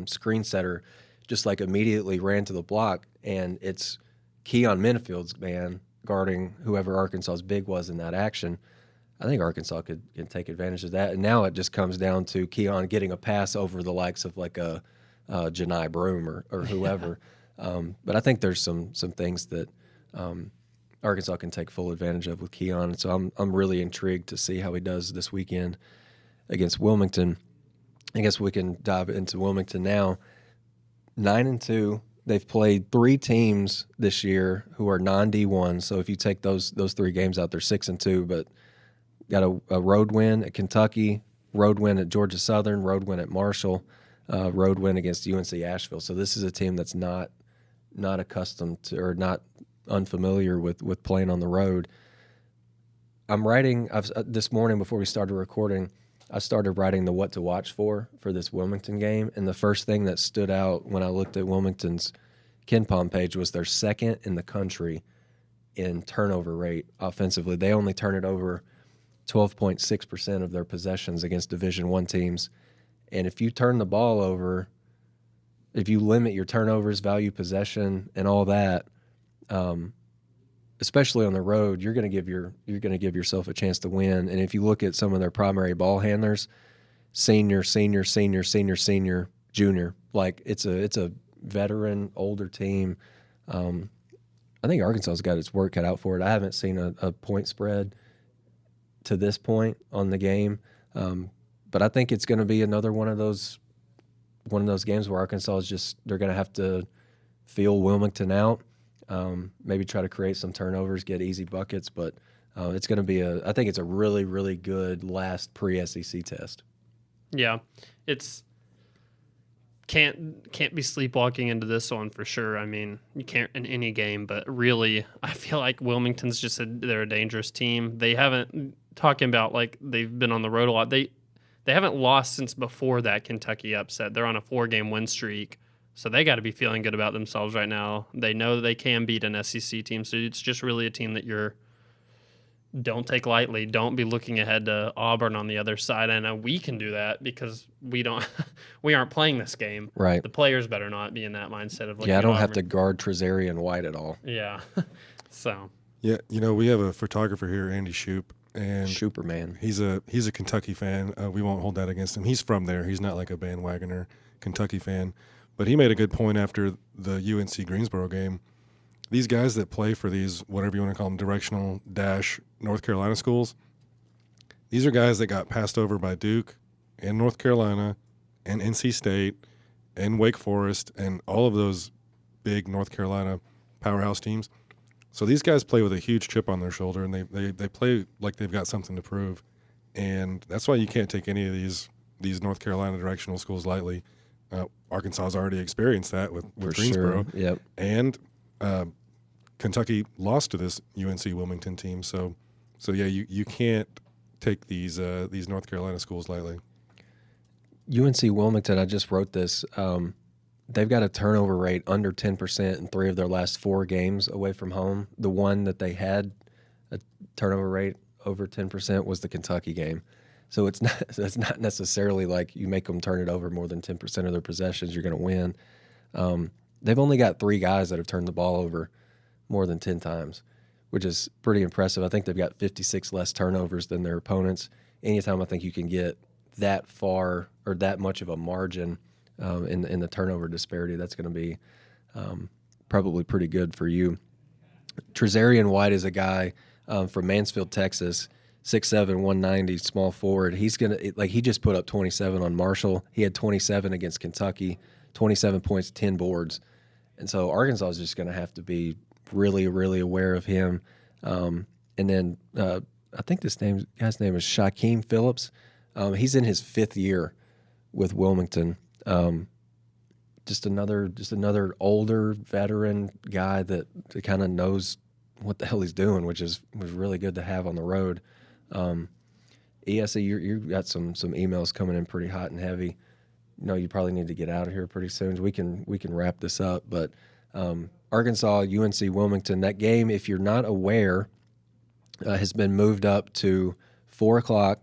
screen setter just like immediately ran to the block, and it's Keon Minifield's man guarding whoever Arkansas's big was in that action. I think Arkansas can take advantage of that, and now it just comes down to Keon getting a pass over the likes of like a Janai Broom or whoever. But I think there's some things that Arkansas can take full advantage of with Keon. So I'm really intrigued to see how he does this weekend against Wilmington. I guess we can dive into Wilmington now. 9-2. They've played 3 teams this year who are non-D1. So if you take those 3 games out, they're 6-2. But got a road win at Kentucky, road win at Georgia Southern, road win at Marshall, road win against UNC Asheville. So this is a team that's not accustomed to, or not unfamiliar with playing on the road. I'm writing this morning before we started recording. I started writing the what to watch for this Wilmington game, and the first thing that stood out when I looked at Wilmington's KenPom page was they're second in the country in turnover rate offensively. They only turn it over 12.6% of their possessions against Division I teams. And if you turn the ball over, if you limit your turnovers, value possession, and all that, especially on the road, you're going to give yourself a chance to win. And if you look at some of their primary ball handlers, senior, junior, like it's a veteran, older team. I think Arkansas's got its work cut out for it. I haven't seen a point spread to this point on the game. But I think it's going to be another one of those games where Arkansas is they're going to have to feel Wilmington out, maybe try to create some turnovers, get easy buckets. But it's going to be I think it's a really, really good last pre-SEC test. Yeah, it's can't be sleepwalking into this one for sure. I mean, you can't in any game, but really, I feel like Wilmington's they're a dangerous team. They haven't talking about like they've been on the road a lot. They haven't lost since before that Kentucky upset. They're on a 4-game win streak, so they got to be feeling good about themselves right now. They know that they can beat an SEC team, so it's just really a team that don't take lightly. Don't be looking ahead to Auburn on the other side. I know we can do that because we aren't playing this game. Right. The players better not be in that mindset of looking I at don't Auburn. have to guard Trezarian White at all. Yeah. So. Yeah, we have a photographer here, Andy Shoup, and Superman. He's a Kentucky fan. We won't hold that against him. He's from there. He's not like a bandwagoner Kentucky fan. But he made a good point after the UNC Greensboro game. These guys that play for these, whatever you want to call them, directional dash North Carolina schools, these are guys that got passed over by Duke and North Carolina and NC State and Wake Forest and all of those big North Carolina powerhouse teams. So these guys play with a huge chip on their shoulder, and they play like they've got something to prove. And that's why you can't take any of these North Carolina directional schools lightly. Arkansas has already experienced that with Greensboro. Sure. Yep. And Kentucky lost to this UNC-Wilmington team. So yeah, you can't take these North Carolina schools lightly. UNC-Wilmington, I just wrote this. They've got a turnover rate under 10% in 3 of their last 4 games away from home. The one that they had a turnover rate over 10% was the Kentucky game. So it's not necessarily like you make them turn it over more than 10% of their possessions, you're going to win. They've only got 3 guys that have turned the ball over more than 10 times, which is pretty impressive. I think they've got 56 less turnovers than their opponents. Anytime I think you can get that far or that much of a margin in the turnover disparity, that's going to be probably pretty good for you. Trezarian White is a guy from Mansfield, Texas, 6'7", 190, small forward. He just put up 27 on Marshall. He had 27 against Kentucky, 27 points, 10 boards. And so Arkansas is just going to have to be really, really aware of him. And then I think this guy's name is Shaquem Phillips. He's in his 5th year with Wilmington. Just another older veteran guy that kind of knows what the hell he's doing, which was really good to have on the road. ESE, you got some emails coming in pretty hot and heavy. You probably need to get out of here pretty soon. We can wrap this up, but Arkansas, UNC-Wilmington, that game, if you're not aware, has been moved up to 4 o'clock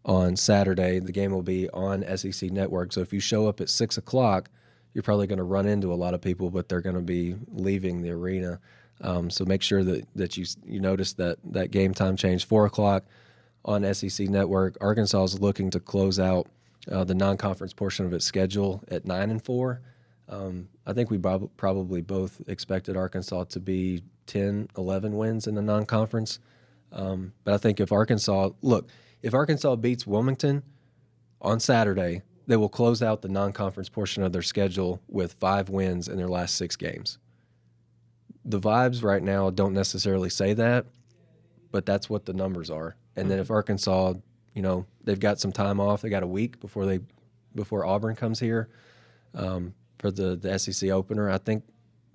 on Saturday. The game will be on SEC Network. So if you show up at 6 o'clock, you're probably going to run into a lot of people, but they're going to be leaving the arena. So make sure that you notice that game time change. 4 o'clock on SEC Network. Arkansas is looking to close out the non-conference portion of its schedule at 9-4. I think we probably both expected Arkansas to be 10, 11 wins in the non-conference. But I think if Arkansas beats Wilmington on Saturday, they will close out the non-conference portion of their schedule with 5 wins in their last 6 games. The vibes right now don't necessarily say that, but that's what the numbers are. And then if Arkansas, they've got some time off, they got a week before Auburn comes here for the SEC opener. I think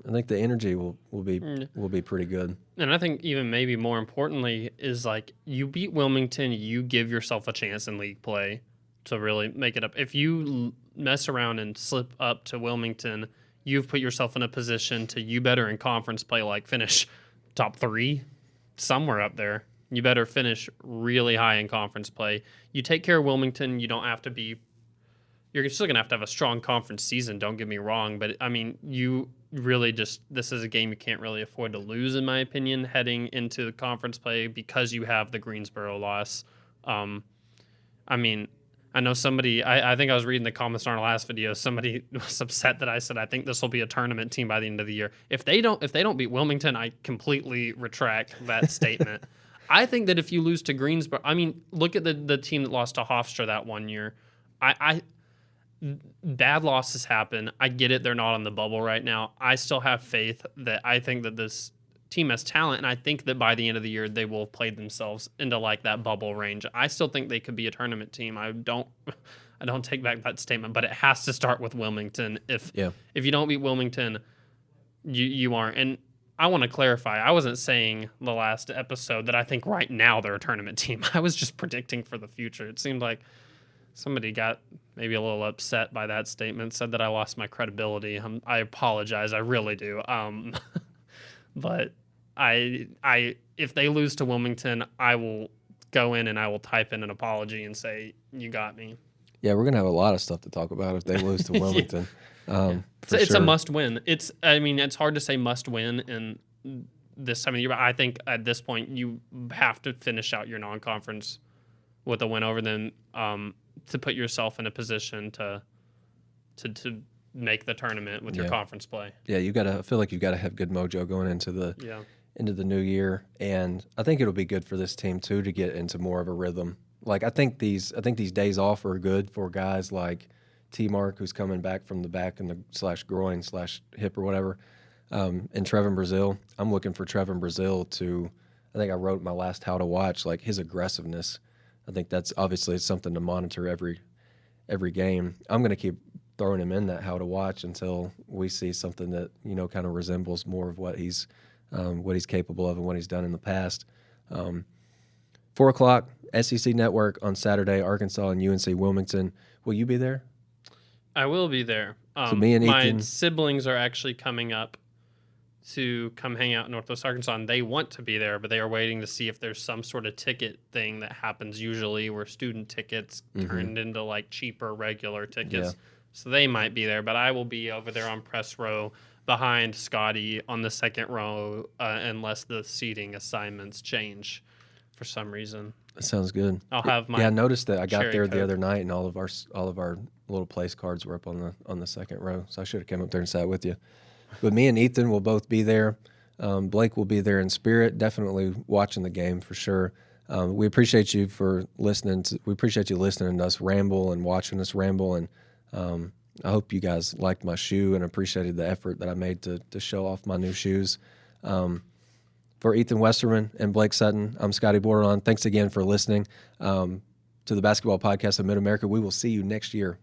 the energy will be pretty good. And I think even maybe more importantly is like you beat Wilmington, you give yourself a chance in league play to really make it up. If you mess around and slip up to Wilmington, you've put yourself in a position to you better in conference play, like finish top 3, somewhere up there. You better finish really high in conference play. You take care of Wilmington, you don't have to be – you're still going to have a strong conference season, don't get me wrong. But, I mean, you really just – this is a game you can't really afford to lose, in my opinion, heading into the conference play because you have the Greensboro loss. I mean – I know somebody, I think I was reading the comments on our last video, somebody was upset that I said I think this will be a tournament team by the end of the year. If they don't beat Wilmington, I completely retract that statement. I think that if you lose to Greensboro, I mean, look at the team that lost to Hofstra that one year. Bad losses happen. I get it. They're not on the bubble right now. I still have faith that I think that this team has talent, and I think that by the end of the year they will have played themselves into like that bubble range. I still think they could be a tournament team. I don't take back that statement, but it has to start with Wilmington. If you don't beat Wilmington, you aren't. And I want to clarify, I wasn't saying the last episode that I think right now they're a tournament team. I was just predicting for the future. It seemed like somebody got maybe a little upset by that statement, said that I lost my credibility. I apologize. I really do. But if they lose to Wilmington, I will go in and I will type in an apology and say, you got me. Yeah, we're going to have a lot of stuff to talk about if they lose to Wilmington. It's a must win. It's hard to say must win in this time of year, but I think at this point you have to finish out your non-conference with a win over them to put yourself in a position to make the tournament with your conference play. Yeah, I feel like you've got to have good mojo going into the new year, and I think it'll be good for this team too to get into more of a rhythm. Like I think these days off are good for guys like T Mark, who's coming back from the back and the /groin /hip or whatever, and Trevin Brazil. I'm looking for Trevin Brazil to. I think I wrote my last how to watch, like his aggressiveness. I think that's obviously something to monitor every game. I'm going to keep throwing him in that how to watch until we see something that kind of resembles more of what he's capable of and what he's done in the past. 4:00 SEC Network on Saturday, Arkansas and UNC-Wilmington. Will you be there? I will be there. So me and Ethan, my siblings are actually coming up to come hang out in Northwest Arkansas, and they want to be there, but they are waiting to see if there's some sort of ticket thing that happens usually where student tickets turned into like cheaper regular tickets. Yeah. So they might be there, but I will be over there on press row behind Scottie on the second row unless the seating assignments change for some reason. That sounds good. I'll have my I noticed that I got there the Coke other night and all of our little place cards were up on the second row, so I should have come up there and sat with you. But me and Ethan will both be there. Blake will be there in spirit, definitely watching the game for sure. We appreciate you for listening. We appreciate you listening to us ramble and watching us ramble, and I hope you guys liked my shoe and appreciated the effort that I made to show off my new shoes. For Ethan Westerman and Blake Sutton, I'm Scottie Bordelon. Thanks again for listening to the Basketball Podcast of Mid-America. We will see you next year.